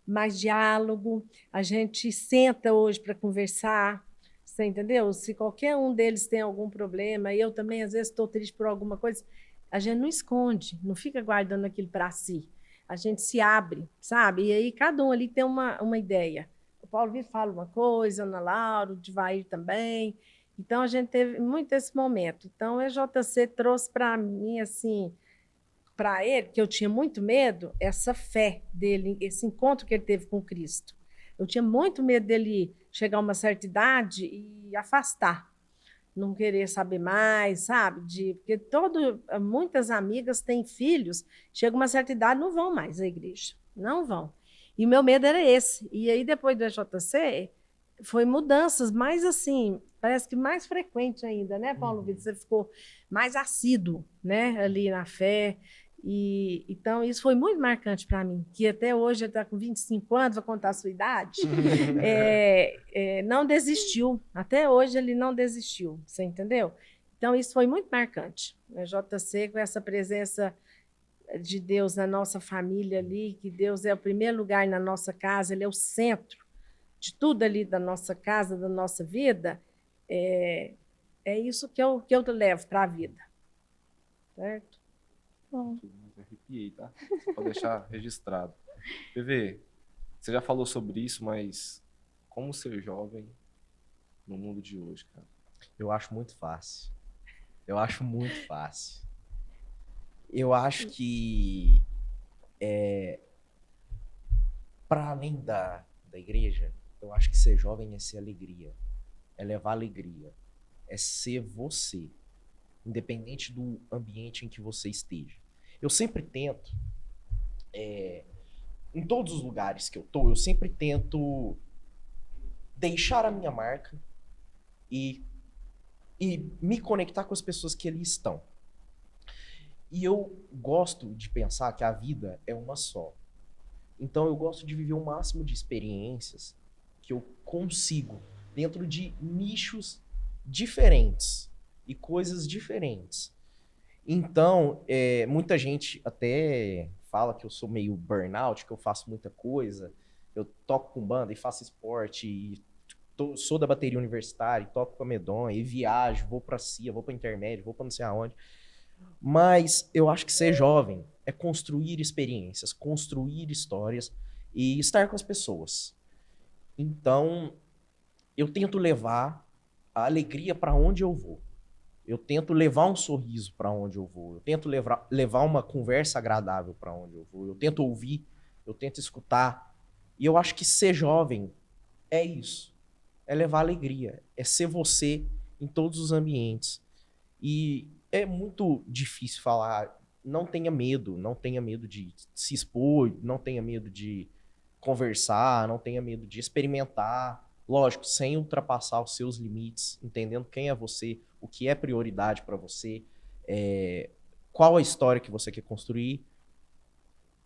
mais diálogo. A gente senta hoje para conversar, você entendeu? Se qualquer um deles tem algum problema, eu também às vezes estou triste por alguma coisa, a gente não esconde, não fica guardando aquilo para si. A gente se abre, sabe? E aí cada um ali tem uma ideia. O Paulo Vitor fala uma coisa, a Ana Laura, o Divair também. Então, a gente teve muito esse momento. Então, o EJC trouxe para mim, assim, para ele, que eu tinha muito medo, essa fé dele, esse encontro que ele teve com Cristo. Eu tinha muito medo dele chegar a uma certa idade e afastar, não querer saber mais, sabe? Porque muitas amigas têm filhos, chega uma certa idade, não vão mais à igreja, não vão. E o meu medo era esse. E aí, depois do EJC, foi mudanças mais assim, parece que mais frequente ainda, né, Paulo Vitor? Você ficou mais assíduo, né, ali na fé. E então isso foi muito marcante para mim, que até hoje ele está com 25 anos, vou contar a sua idade, não desistiu, até hoje ele não desistiu, você entendeu? Então isso foi muito marcante, o JC com essa presença de Deus na nossa família ali, que Deus é o primeiro lugar na nossa casa, ele é o centro de tudo ali da nossa casa, da nossa vida, é isso que eu levo para a vida, certo? Bom. Arrepiei, tá? Só para deixar registrado. PV, você já falou sobre isso, mas como ser jovem no mundo de hoje, cara? Eu acho muito fácil. Eu acho muito fácil. Eu acho que para além da igreja, eu acho que ser jovem é ser alegria, é levar alegria, é ser você, independente do ambiente em que você esteja. Eu sempre tento, em todos os lugares que eu tô, eu sempre tento deixar a minha marca e me conectar com as pessoas que ali estão. E eu gosto de pensar que a vida é uma só. Então eu gosto de viver o máximo de experiências que eu consigo dentro de nichos diferentes e coisas diferentes. Então, muita gente até fala que eu sou meio burnout, que eu faço muita coisa. Eu toco com banda e faço esporte, e sou da bateria universitária, e toco com a Medonha, e viajo, vou pra CIA, vou pra Intermédio, vou pra não sei aonde. Mas eu acho que ser jovem é construir experiências, construir histórias e estar com as pessoas. Então, eu tento levar a alegria para onde eu vou. Eu tento levar um sorriso para onde eu vou. Eu tento levar uma conversa agradável para onde eu vou. Eu tento ouvir, eu tento escutar. E eu acho que ser jovem é isso. É levar alegria. É ser você em todos os ambientes. E é muito difícil falar, não tenha medo de se expor, não tenha medo de conversar, não tenha medo de experimentar. Lógico, sem ultrapassar os seus limites, entendendo quem é você, o que é prioridade para você, qual a história que você quer construir.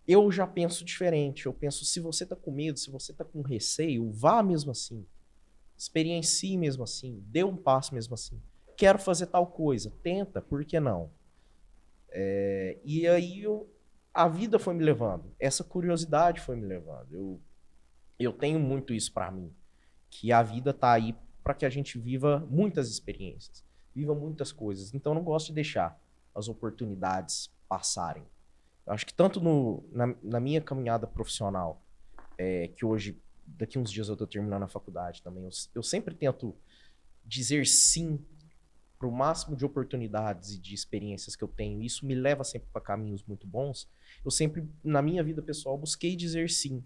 Eu já penso diferente. Eu penso, se você tá com medo, se você tá com receio, vá mesmo assim. Experiencie mesmo assim. Dê um passo mesmo assim. Quero fazer tal coisa. Tenta, por que não? E aí a vida foi me levando. Essa curiosidade foi me levando. Eu tenho muito isso para mim. Que a vida tá aí para que a gente viva muitas experiências. Viva muitas coisas. Então eu não gosto de deixar as oportunidades passarem. Eu acho que tanto na minha caminhada profissional, que hoje, daqui uns dias eu tô terminando a faculdade também, eu sempre tento dizer sim para o máximo de oportunidades e de experiências que eu tenho. Isso me leva sempre para caminhos muito bons. Eu sempre, na minha vida pessoal, busquei dizer sim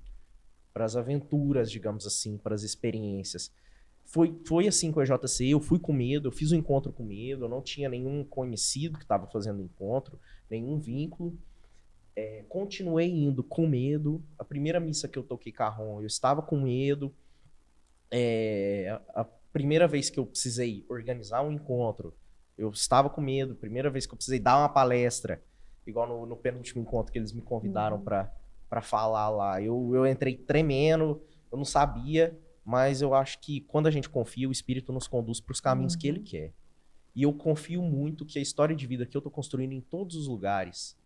para as aventuras, digamos assim, para as experiências. Foi assim com a JC, eu fui com medo, eu fiz um encontro com medo, eu não tinha nenhum conhecido que estava fazendo o encontro, nenhum vínculo. Continuei indo com medo. A primeira missa que eu toquei carrom, eu estava com medo. A primeira vez que eu precisei organizar um encontro, eu estava com medo. Primeira vez que eu precisei dar uma palestra, igual no penúltimo encontro que eles me convidaram para falar lá. Eu entrei tremendo, eu não sabia, mas eu acho que quando a gente confia, o Espírito nos conduz para os caminhos que Ele quer. E eu confio muito que a história de vida que eu estou construindo em todos os lugares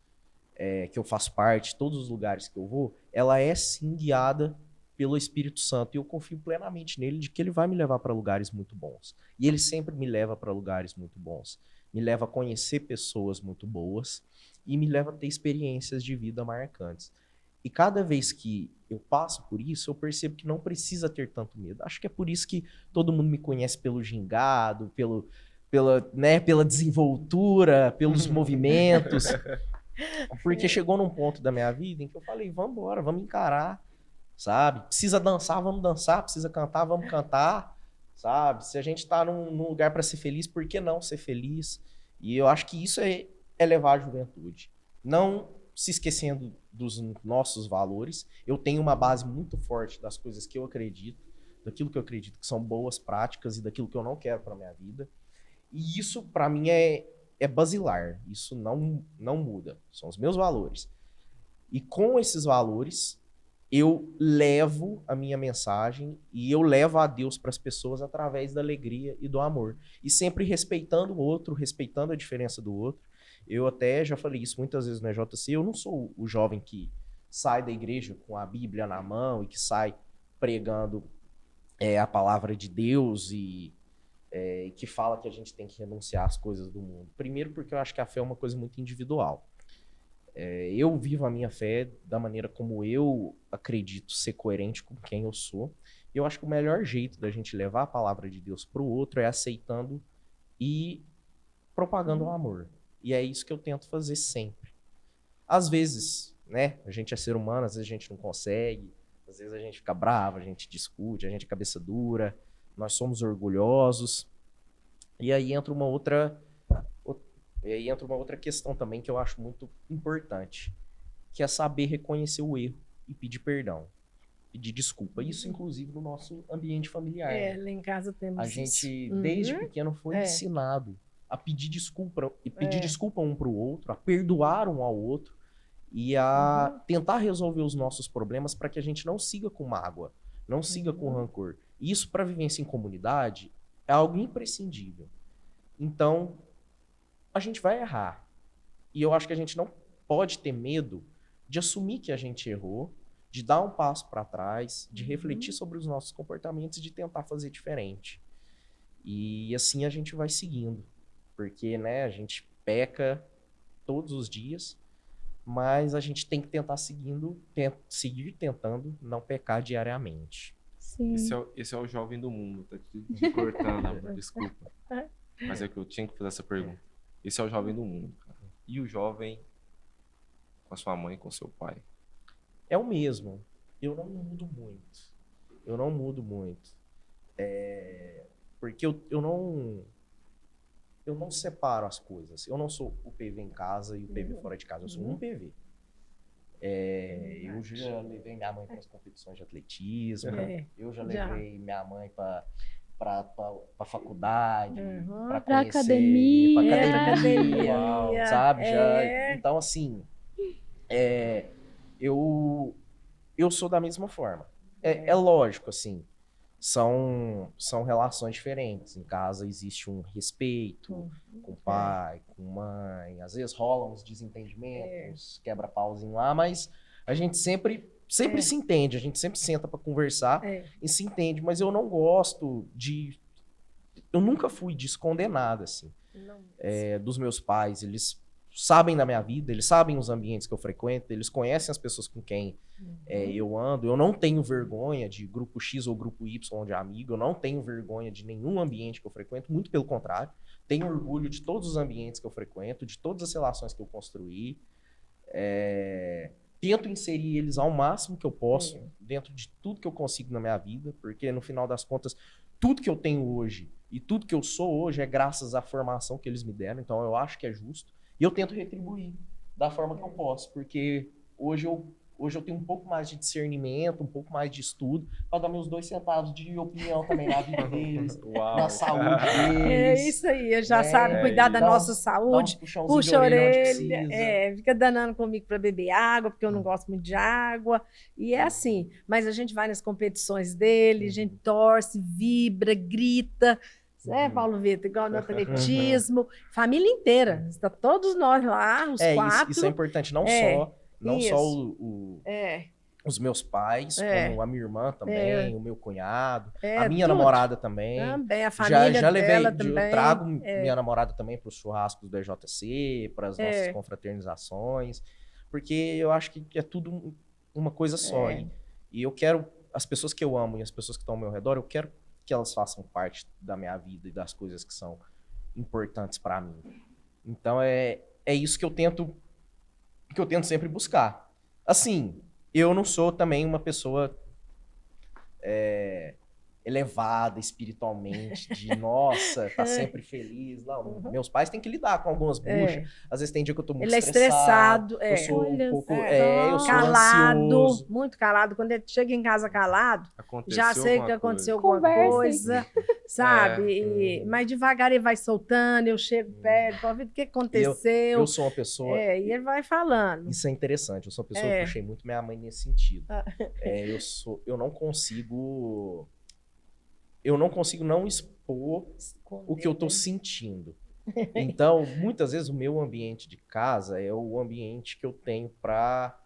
que eu faço parte, todos os lugares que eu vou, ela é sim guiada pelo Espírito Santo. E eu confio plenamente nele de que ele vai me levar para lugares muito bons. E ele sempre me leva para lugares muito bons. Me leva a conhecer pessoas muito boas e me leva a ter experiências de vida marcantes. E cada vez que eu passo por isso, eu percebo que não precisa ter tanto medo. Acho que é por isso que todo mundo me conhece pelo gingado, pela desenvoltura, pelos movimentos. Porque chegou num ponto da minha vida em que eu falei, vamos embora, vamos encarar, sabe? Precisa dançar, vamos dançar. Precisa cantar, vamos cantar, sabe? Se a gente tá num lugar para ser feliz, por que não ser feliz? E eu acho que isso é levar a juventude. Não se esquecendo dos nossos valores. Eu tenho uma base muito forte das coisas que eu acredito, daquilo que eu acredito que são boas práticas e daquilo que eu não quero para minha vida. E isso, para mim, é basilar. Isso não muda. São os meus valores. E com esses valores, eu levo a minha mensagem e eu levo a Deus para as pessoas através da alegria e do amor. E sempre respeitando o outro, respeitando a diferença do outro. Eu até já falei isso muitas vezes no EJC. Eu não sou o jovem que sai da igreja com a Bíblia na mão e que sai pregando a palavra de Deus e que fala que a gente tem que renunciar às coisas do mundo. Primeiro porque eu acho que a fé é uma coisa muito individual. Eu vivo a minha fé da maneira como eu acredito ser coerente com quem eu sou. E eu acho que o melhor jeito da gente levar a palavra de Deus para o outro é aceitando e propagando o amor. E é isso que eu tento fazer sempre. Às vezes, né, a gente é ser humano, às vezes a gente não consegue, às vezes a gente fica bravo, a gente discute, a gente é cabeça dura, nós somos orgulhosos. E aí entra uma outra questão também que eu acho muito importante, que é saber reconhecer o erro e pedir perdão, pedir desculpa. Isso, inclusive, no nosso ambiente familiar. Lá em casa temos a isso. gente, desde pequeno, foi ensinado a pedir desculpa um para o outro, a perdoar um ao outro e a tentar resolver os nossos problemas para que a gente não siga com mágoa, não siga com rancor. Isso, para vivência em comunidade, é algo imprescindível. Então, a gente vai errar. E eu acho que a gente não pode ter medo de assumir que a gente errou, de dar um passo para trás, de refletir sobre os nossos comportamentos e de tentar fazer diferente. E assim a gente vai seguindo. Porque, né, a gente peca todos os dias, mas a gente tem que tentar seguir tentando não pecar diariamente. Sim. Esse é o jovem do mundo, tá te cortando, amor, desculpa. Mas é que eu tinha que fazer essa pergunta. Esse é o jovem do mundo, cara. E o jovem com a sua mãe, com o seu pai? É o mesmo. Eu não mudo muito. Porque eu não separo as coisas. Eu não sou o PV em casa e o PV fora de casa. Eu sou um PV. Eu já levei minha mãe para as competições de atletismo. Eu já levei minha mãe para faculdade, para academia, sabe? Então, assim, eu sou da mesma forma. É lógico, assim, são relações diferentes. Em casa existe um respeito com o pai, com mãe. Às vezes rolam uns desentendimentos, quebra-pauzinho lá, mas a gente sempre se entende, a gente sempre senta para conversar e se entende. Mas eu não gosto eu nunca fui descondenado, assim, dos meus pais. Eles sabem da minha vida, eles sabem os ambientes que eu frequento, eles conhecem as pessoas com quem eu ando. Eu não tenho vergonha de grupo X ou grupo Y de amigo, eu não tenho vergonha de nenhum ambiente que eu frequento, muito pelo contrário. Tenho orgulho de todos os ambientes que eu frequento, de todas as relações que eu construí. Tento inserir eles ao máximo que eu posso dentro de tudo que eu consigo na minha vida, porque no final das contas, tudo que eu tenho hoje e tudo que eu sou hoje é graças à formação que eles me deram, então eu acho que é justo. E eu tento retribuir da forma que eu posso, porque hoje eu tenho um pouco mais de discernimento, um pouco mais de estudo, para dar meus 2 centavos de opinião também na vida deles, na saúde deles. É isso aí, já né? sabe cuidar da nossa saúde, puxa a orelha, fica danando comigo para beber água, porque eu não gosto muito de água, e é assim. Mas a gente vai nas competições dele, a gente torce, vibra, grita, Paulo Vitor, igual no atletismo, família inteira, está todos nós lá, os 4. Isso é importante, não só os meus pais, como a minha irmã também, o meu cunhado, a minha namorada também. Também, a família dela também. Eu trago minha namorada também para os churrascos do EJC, para as nossas confraternizações, porque eu acho que é tudo uma coisa só. E eu quero, as pessoas que eu amo e as pessoas que estão ao meu redor, eu quero que elas façam parte da minha vida e das coisas que são importantes para mim. Então é isso que eu tento sempre buscar. Assim, eu não sou também uma pessoa elevada espiritualmente, de nossa, tá sempre feliz. Não, meus pais têm que lidar com algumas buchas. Às vezes tem dia que eu tô muito estressado. Eu sou um pouco eu sou calado, ansioso. muito calado. Quando ele chega em casa calado, já sei que aconteceu alguma coisa, sabe? Mas devagar ele vai soltando, eu chego perto, pra ver o que aconteceu. Eu sou uma pessoa... e ele vai falando. Isso é interessante. Eu sou uma pessoa que puxei muito minha mãe nesse sentido. Eu não consigo não expor o que eu tô sentindo. Então, muitas vezes o meu ambiente de casa é o ambiente que eu tenho para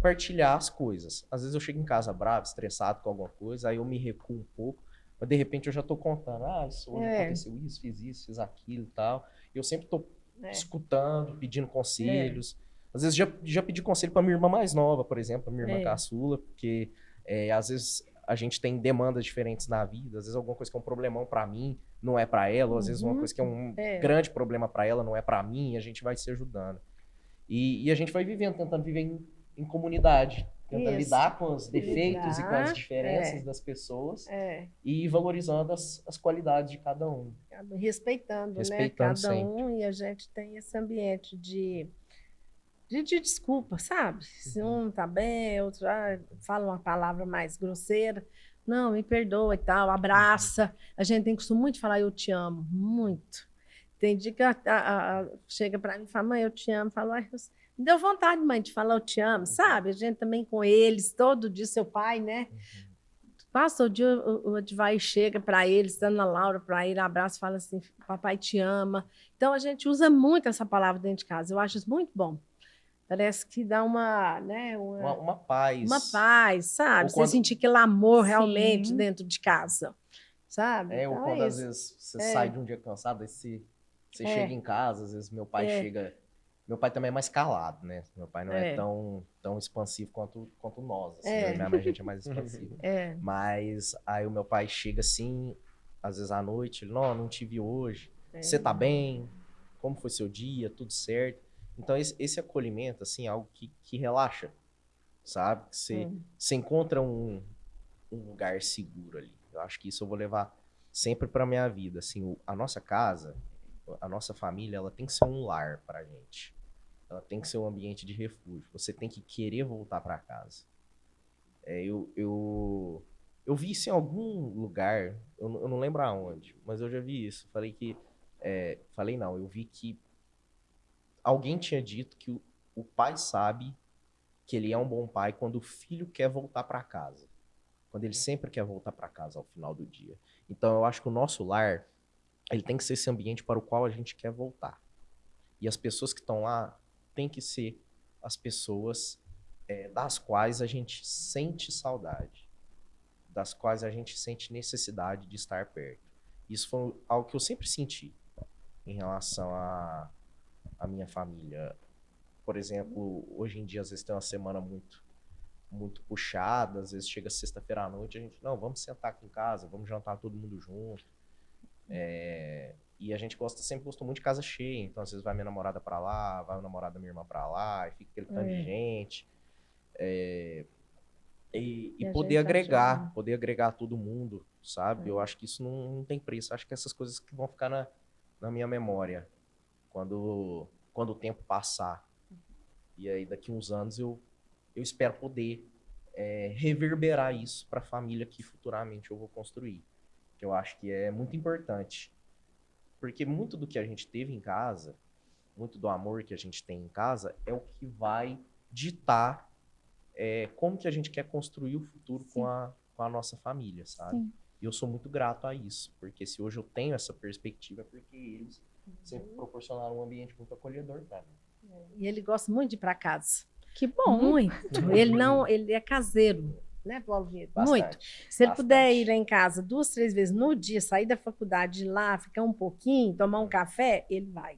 partilhar as coisas. Às vezes eu chego em casa bravo, estressado com alguma coisa, aí eu me recuo um pouco, mas de repente eu já tô contando, isso hoje aconteceu isso, fiz aquilo e tal. E eu sempre tô escutando, pedindo conselhos. Às vezes já pedi conselho para minha irmã mais nova, por exemplo, a minha irmã caçula, porque às vezes a gente tem demandas diferentes na vida, às vezes alguma coisa que é um problemão para mim não é para ela, ou às vezes uma coisa que é um grande problema para ela não é para mim, e a gente vai se ajudando. E a gente vai tentando viver em comunidade, tentando lidar com os defeitos e com as diferenças das pessoas e valorizando as qualidades de cada um. Respeitando né? Cada um, e a gente tem esse ambiente de desculpa, sabe? Se um não tá bem, outro fala uma palavra mais grosseira, não, me perdoa e tal, abraça. A gente tem costume muito de falar eu te amo, muito. Tem dia que chega para mim e fala, mãe, eu te amo. Falo, me deu vontade, mãe, de falar eu te amo, sabe? A gente também com eles, todo dia, seu pai, né? Passa o dia, o Edvai chega para eles, dando a Laura para ele, abraça, fala assim, papai te ama. Então, a gente usa muito essa palavra dentro de casa, eu acho isso muito bom. Parece que dá uma paz. Uma paz, sabe? Você sentir aquele amor realmente dentro de casa, sabe? Ou quando às vezes você sai de um dia cansado, aí você chega em casa, às vezes meu pai chega... Meu pai também é mais calado, né? Meu pai não é tão expansivo quanto nós. Assim, né? Minha mãe, a gente é mais expansiva. Mas aí o meu pai chega assim, às vezes à noite, ele, não te vi hoje. Você tá bem? Como foi seu dia? Tudo certo? Então, esse acolhimento, assim, é algo que relaxa, sabe? Você encontra um lugar seguro ali. Eu acho que isso eu vou levar sempre pra minha vida. Assim, a nossa casa, a nossa família, ela tem que ser um lar pra gente. Ela tem que ser um ambiente de refúgio. Você tem que querer voltar pra casa. Eu vi isso em algum lugar, eu não lembro aonde, mas eu já vi isso. Eu vi que alguém tinha dito que o pai sabe que ele é um bom pai quando o filho quer voltar para casa. Quando ele sempre quer voltar para casa ao final do dia. Então, eu acho que o nosso lar, ele tem que ser esse ambiente para o qual a gente quer voltar. E as pessoas que estão lá têm que ser as pessoas das quais a gente sente saudade. Das quais a gente sente necessidade de estar perto. Isso foi algo que eu sempre senti em relação a minha família. Por exemplo, hoje em dia, às vezes tem uma semana muito puxada, às vezes chega sexta-feira à noite, a gente, não, vamos sentar aqui em casa, vamos jantar todo mundo junto. E a gente sempre gostou muito de casa cheia, então às vezes vai minha namorada pra lá, vai o namorado da minha irmã pra lá, e fica aquele tanto de gente. E poder agregar todo mundo, sabe? Eu acho que isso não tem preço. Acho que essas coisas que vão ficar na minha memória quando o tempo passar. E aí daqui uns anos eu espero poder reverberar isso para a família que futuramente eu vou construir. Que eu acho que é muito importante. Porque muito do que a gente teve em casa, muito do amor que a gente tem em casa, é o que vai ditar como que a gente quer construir o futuro com a nossa família, sabe? Sim. E eu sou muito grato a isso, porque se hoje eu tenho essa perspectiva, é porque eles sempre proporcionaram um ambiente muito acolhedor para mim. E ele gosta muito de ir para casa. Que bom. Muito. Ele é caseiro, né, Paulo Vitor? Bastante, muito. Se ele puder ir lá em casa 2, 3 vezes no dia, sair da faculdade, ir lá, ficar um pouquinho, tomar um café, ele vai.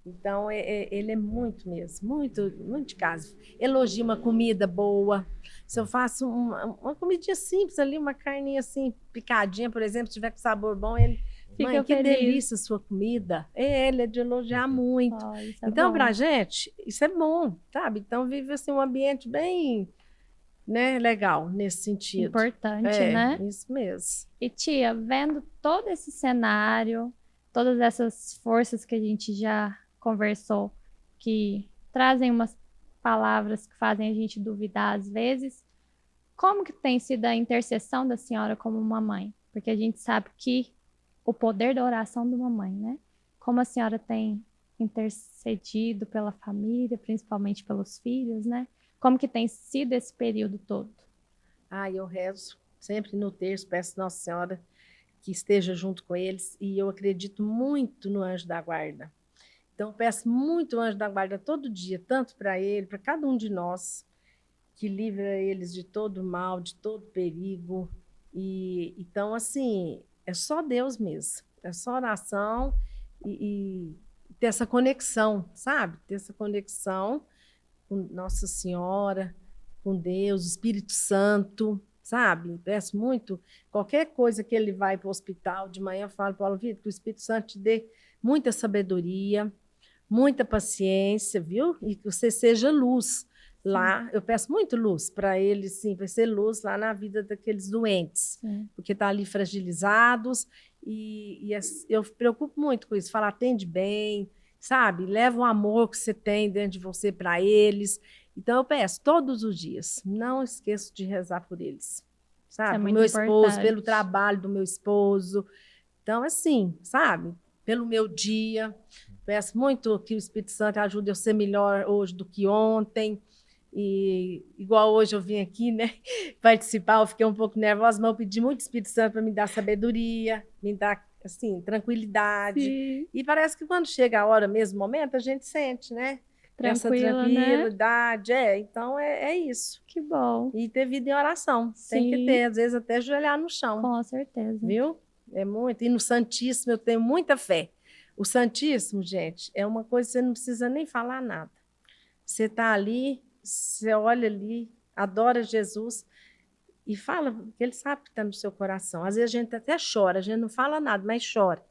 Então, ele é muito mesmo, muito de casa. Elogia uma comida boa. Se eu faço uma comidinha simples ali, uma carninha assim, picadinha, por exemplo, se tiver com sabor bom, ele... Fica Mãe, que feliz. delícia a sua comida. Ele é de elogiar muito. Então, pra gente, isso é bom, sabe? Então, vive assim um ambiente bem, né, legal nesse sentido. Importante, né? Isso mesmo. E tia, vendo todo esse cenário, todas essas forças que a gente já conversou, que trazem umas palavras que fazem a gente duvidar às vezes, como que tem sido a intercessão da senhora como uma mãe? Porque a gente sabe que o poder da oração de uma mãe, né? Como a senhora tem intercedido pela família, principalmente pelos filhos, né? Como que tem sido esse período todo? Eu rezo sempre no terço, peço a Nossa Senhora que esteja junto com eles, e eu acredito muito no anjo da guarda. Então, eu peço muito o anjo da guarda todo dia, tanto para ele, para cada um de nós, que livra eles de todo mal, de todo perigo. E então, assim, é só Deus mesmo. É só oração e ter essa conexão, sabe? Ter essa conexão com Nossa Senhora, com Deus, o Espírito Santo, sabe? Peço muito. Qualquer coisa que ele vai para o hospital de manhã, eu falo, Paulo Vitor, que o Espírito Santo te dê muita sabedoria, muita paciência, viu? E que você seja luz lá. Eu peço muito luz para ele, sim, para ser luz lá na vida daqueles doentes, porque estão ali fragilizados. E eu me preocupo muito com isso. Fala, atende bem, sabe? Leva o amor que você tem dentro de você para eles. Então, eu peço todos os dias, não esqueço de rezar por eles, sabe? Pelo meu esposo, pelo trabalho do meu esposo. Então, assim, sabe? Pelo meu dia. Peço muito que o Espírito Santo ajude eu a ser melhor hoje do que ontem. E igual hoje eu vim aqui, né, participar, eu fiquei um pouco nervosa, mas eu pedi muito Espírito Santo para me dar sabedoria, me dar, assim, tranquilidade. Sim. E parece que quando chega a hora mesmo, o momento, a gente sente, né? Essa tranquilidade. Né? Então é isso. Que bom. E ter vida em oração. Sim. Tem que ter, às vezes até ajoelhar no chão. Com certeza. Viu? É muito. E no Santíssimo eu tenho muita fé. O Santíssimo, gente, é uma coisa que você não precisa nem falar nada. Você está ali, você olha ali, adora Jesus e fala, porque ele sabe que está no seu coração. Às vezes a gente até chora, a gente não fala nada, mas chora.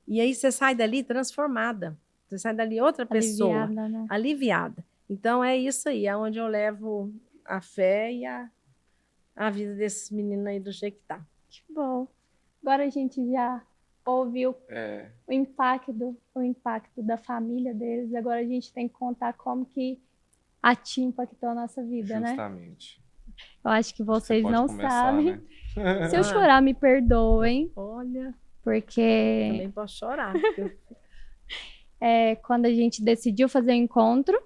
E aí você sai dali transformada. Você sai dali outra pessoa, aliviada, né? Aliviada. Então é isso aí, é onde eu levo a fé e a vida desses meninos aí do jeito que tá. Que bom. Agora a gente já ouviu o impacto da família deles. Agora a gente tem que contar como que a tia impactou a nossa vida, Justamente. Né? Eu acho que vocês não sabem. Né? Se eu chorar, me perdoem. Olha, porque... também posso chorar. Quando a gente decidiu fazer o encontro, a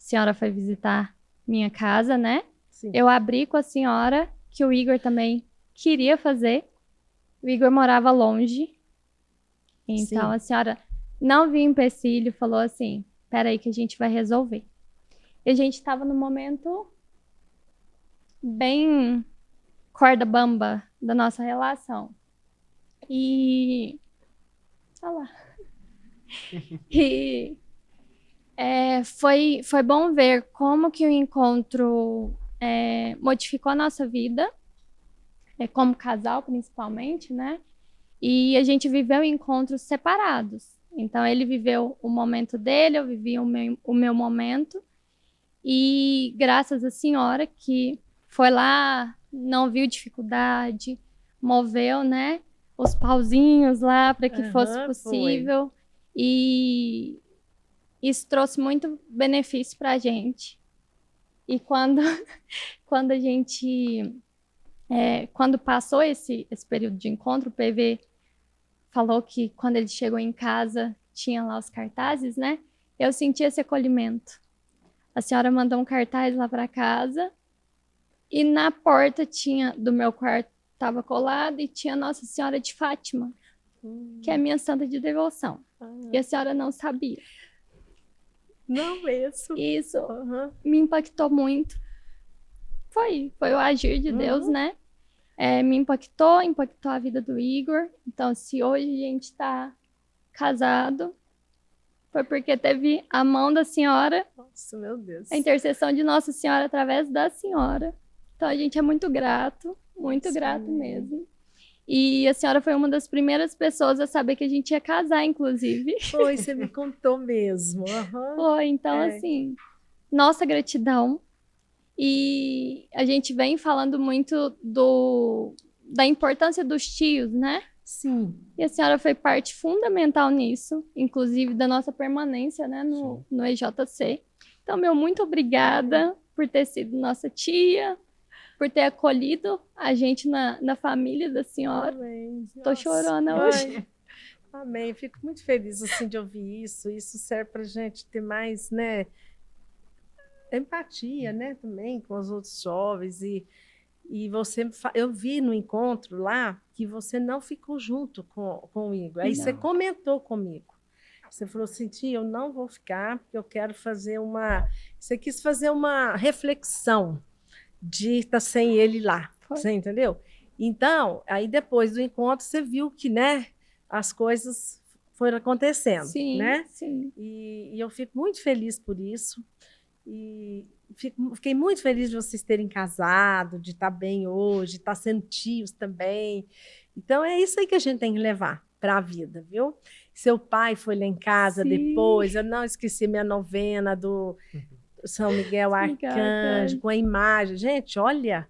senhora foi visitar minha casa, né? Sim. Eu abri com a senhora que o Igor também queria fazer. O Igor morava longe. Então, sim, a senhora não viu empecilho, falou assim, peraí que a gente vai resolver. E a gente estava num momento bem corda bamba da nossa relação. E... olha lá. E Foi bom ver como que o encontro modificou a nossa vida, como casal principalmente, né? E a gente viveu encontros separados. Então, ele viveu o momento dele, eu vivi o meu momento. E graças à senhora que foi lá, não viu dificuldade, moveu, né, os pauzinhos lá para que fosse possível. E isso trouxe muito benefício para a gente. E quando a gente quando passou esse período de encontro, o PV falou que quando ele chegou em casa tinha lá os cartazes, né? Eu senti esse acolhimento. A senhora mandou um cartaz lá para casa e na porta do meu quarto estava colado e tinha Nossa Senhora de Fátima, que é a minha santa de devoção. E a senhora não sabia. Não mesmo. Isso me impactou muito. Foi o agir de Deus, né? Me impactou a vida do Igor. Então, se hoje a gente está casado, foi porque teve a mão da senhora. Nossa, meu Deus. A intercessão de Nossa Senhora através da senhora. Então, a gente é muito grato mesmo. E a senhora foi uma das primeiras pessoas a saber que a gente ia casar, inclusive. Foi, você me contou mesmo. Foi, então, assim, nossa gratidão. E a gente vem falando muito da importância dos tios, né? Sim. E a senhora foi parte fundamental nisso, inclusive da nossa permanência, né, no EJC. Então, muito obrigada por ter sido nossa tia, por ter acolhido a gente na família da senhora. Amém. Tô chorando hoje. Amém. Fico muito feliz assim, de ouvir isso. Isso serve para a gente ter mais, né, empatia, né, também com os outros jovens. E eu vi no encontro lá que você não ficou junto com o Igor. Aí você comentou comigo. Você falou assim, tia, eu não vou ficar, porque eu quero fazer Você quis fazer uma reflexão de estar sem ele lá. Você entendeu? Então, aí depois do encontro, você viu que, né, as coisas foram acontecendo. Sim, né? sim. E eu fico muito feliz por isso. E fiquei muito feliz de vocês terem casado, de estar bem hoje, de estar sendo tios também. Então, é isso aí que a gente tem que levar para a vida, viu? Seu pai foi lá em casa depois, eu não esqueci minha novena do São Miguel Arcanjo, com a imagem. Gente, olha,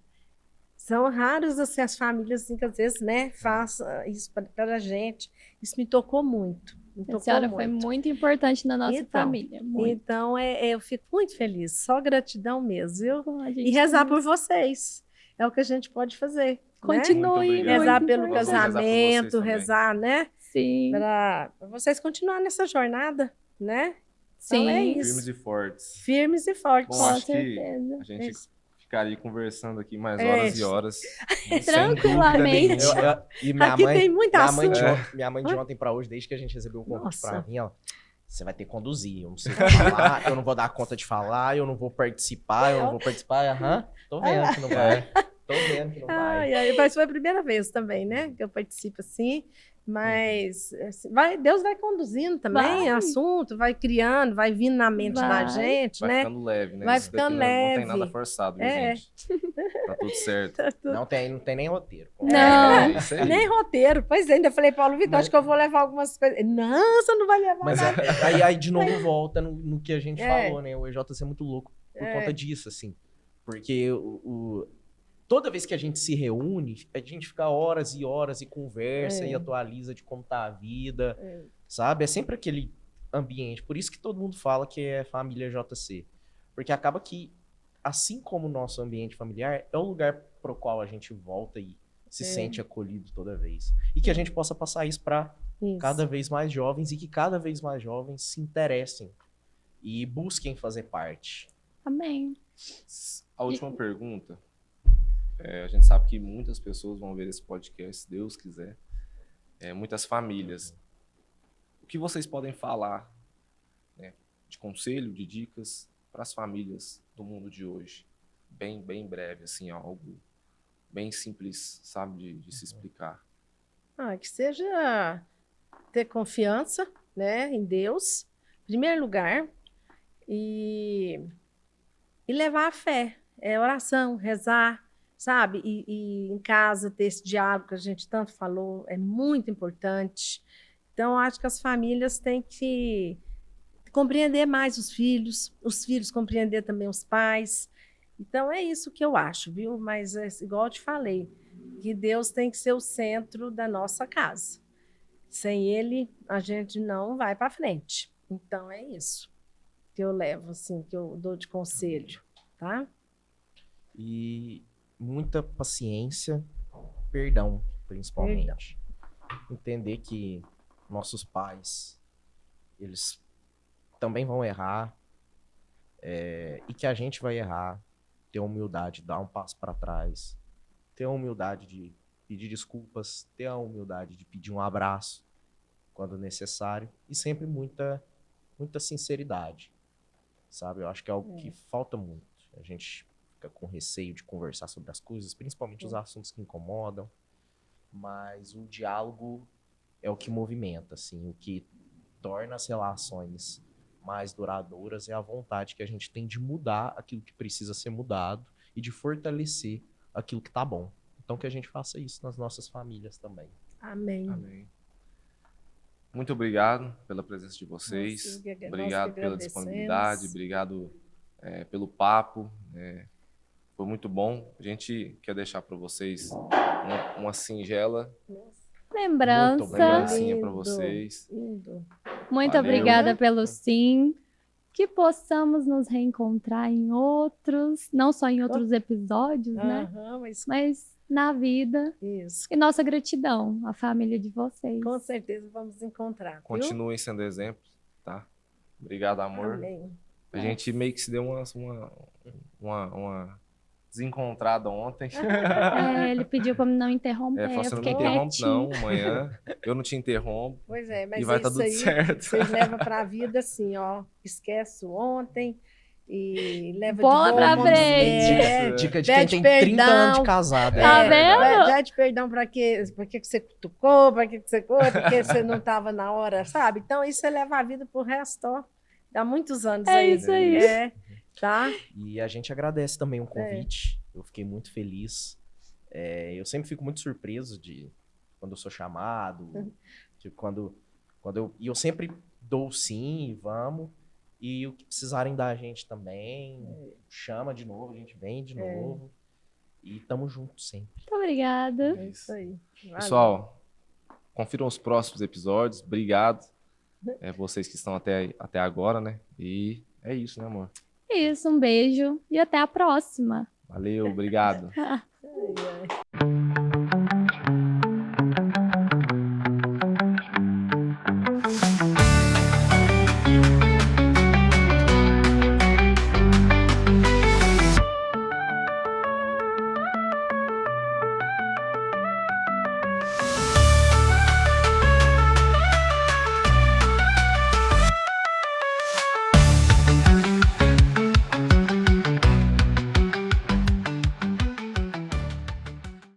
são raras assim, as famílias assim, que às vezes, né, façam isso para a gente. Isso me tocou muito. A senhora foi muito importante na nossa família. Muito. Então, eu fico muito feliz. Só gratidão mesmo, viu? E rezar por vocês. É o que a gente pode fazer. Continue. Né? Rezar pelo casamento, rezar, né? Sim. Para vocês continuarem nessa jornada, né? Sim. Então é isso. Firmes e fortes. Firmes e fortes. Bom, acho que a gente ficaria conversando aqui mais horas e horas. Tranquilamente. E minha aqui mãe, tem muita minha mãe de ontem para hoje, desde que a gente recebeu o convite para mim, ó, você vai ter que conduzir, eu não sei falar, eu não vou dar conta de falar, eu não vou participar, tô vendo que não vai. Tô vendo que não vai. Mas foi a primeira vez também, né, que eu participo assim. Mas Deus vai conduzindo também o assunto, vai criando, vai vindo na mente da gente, vai né? Ficando leve, né? Vai ficando leve. Não tem nada forçado, gente. Tá tudo certo. Não tem nem roteiro. Não. Nem roteiro. Pois é, ainda falei, Paulo Vitor, acho que eu vou levar algumas coisas. Não, você não vai levar nada. Aí de novo volta no que a gente falou, né? O EJC é muito louco por conta disso, assim. Porque toda vez que a gente se reúne, a gente fica horas e horas e conversa e atualiza de como tá a vida, sabe? É sempre aquele ambiente. Por isso que todo mundo fala que é família JC. Porque acaba que, assim como o nosso ambiente familiar, é o lugar pro qual a gente volta e se sente acolhido toda vez. E que a gente possa passar isso para cada vez mais jovens e que cada vez mais jovens se interessem e busquem fazer parte. Amém. A última pergunta. A gente sabe que muitas pessoas vão ver esse podcast, se Deus quiser. Muitas famílias. O que vocês podem falar, né, de conselho, de dicas para as famílias do mundo de hoje? Bem breve, assim, algo bem simples, sabe, de se explicar. Que seja ter confiança, né, em Deus, em primeiro lugar, e levar a fé, oração, rezar, sabe? E em casa ter esse diálogo que a gente tanto falou, é muito importante. Então, eu acho que as famílias têm que compreender mais os filhos compreender também os pais. Então, é isso que eu acho, viu? Mas, igual eu te falei, que Deus tem que ser o centro da nossa casa. Sem Ele, a gente não vai para frente. Então, é isso que eu levo, assim, que eu dou de conselho, tá? E muita paciência, perdão, principalmente. Entender que nossos pais, eles também vão errar, e que a gente vai errar. Ter a humildade de dar um passo para trás, ter a humildade de pedir desculpas, ter a humildade de pedir um abraço quando necessário e sempre muita sinceridade, sabe? Eu acho que é algo que falta muito. A gente fica com receio de conversar sobre as coisas, principalmente os assuntos que incomodam, mas o diálogo é o que movimenta, assim, o que torna as relações mais duradouras é a vontade que a gente tem de mudar aquilo que precisa ser mudado e de fortalecer aquilo que tá bom. Então que a gente faça isso nas nossas famílias também. Amém. Amém. Muito obrigado pela presença de vocês. Obrigado pela disponibilidade. Obrigado pelo papo. Foi muito bom. A gente quer deixar para vocês uma singela lembrancinha para vocês. Lindo. Muito Valeu. obrigada pelo sim. Que possamos nos reencontrar em outros, não só em outros episódios, né? Aham, Mas na vida. Isso. E nossa gratidão à família de vocês. Com certeza vamos encontrar. Viu? Continuem sendo exemplos, tá? Obrigado, amor. Amém. A gente meio que se deu uma desencontrada ontem. Ele pediu para não interromper. Falou, Eu você não me fiquei interrompe quietinha. não, amanhã eu não te interrompo. Pois é, mas E vai é tá isso tudo aí, certo. vocês levam para a vida assim, ó. Esquece o ontem e leva Bola de pra boa. frente. Dica de Pede quem tem 30 perdão. anos de casado. Tá vendo? Pede perdão para quê? Por que você cutucou? Por que você cutucou? Porque você não estava na hora, sabe? Então, isso você leva a vida pro resto, ó. Dá muitos anos aí. Isso aí. Tá? E a gente agradece também o convite. Eu fiquei muito feliz. Eu sempre fico muito surpreso de quando eu sou chamado. Tipo, quando eu sempre dou sim e vamos. E o que precisarem da gente também, chama de novo, a gente vem de novo. E tamo junto sempre. Muito obrigada. É isso aí. Valeu. Pessoal, confiram os próximos episódios. Obrigado. Vocês que estão até agora, né? E é isso, né, amor? É isso, um beijo e até a próxima. Valeu, obrigado. Ai, ai.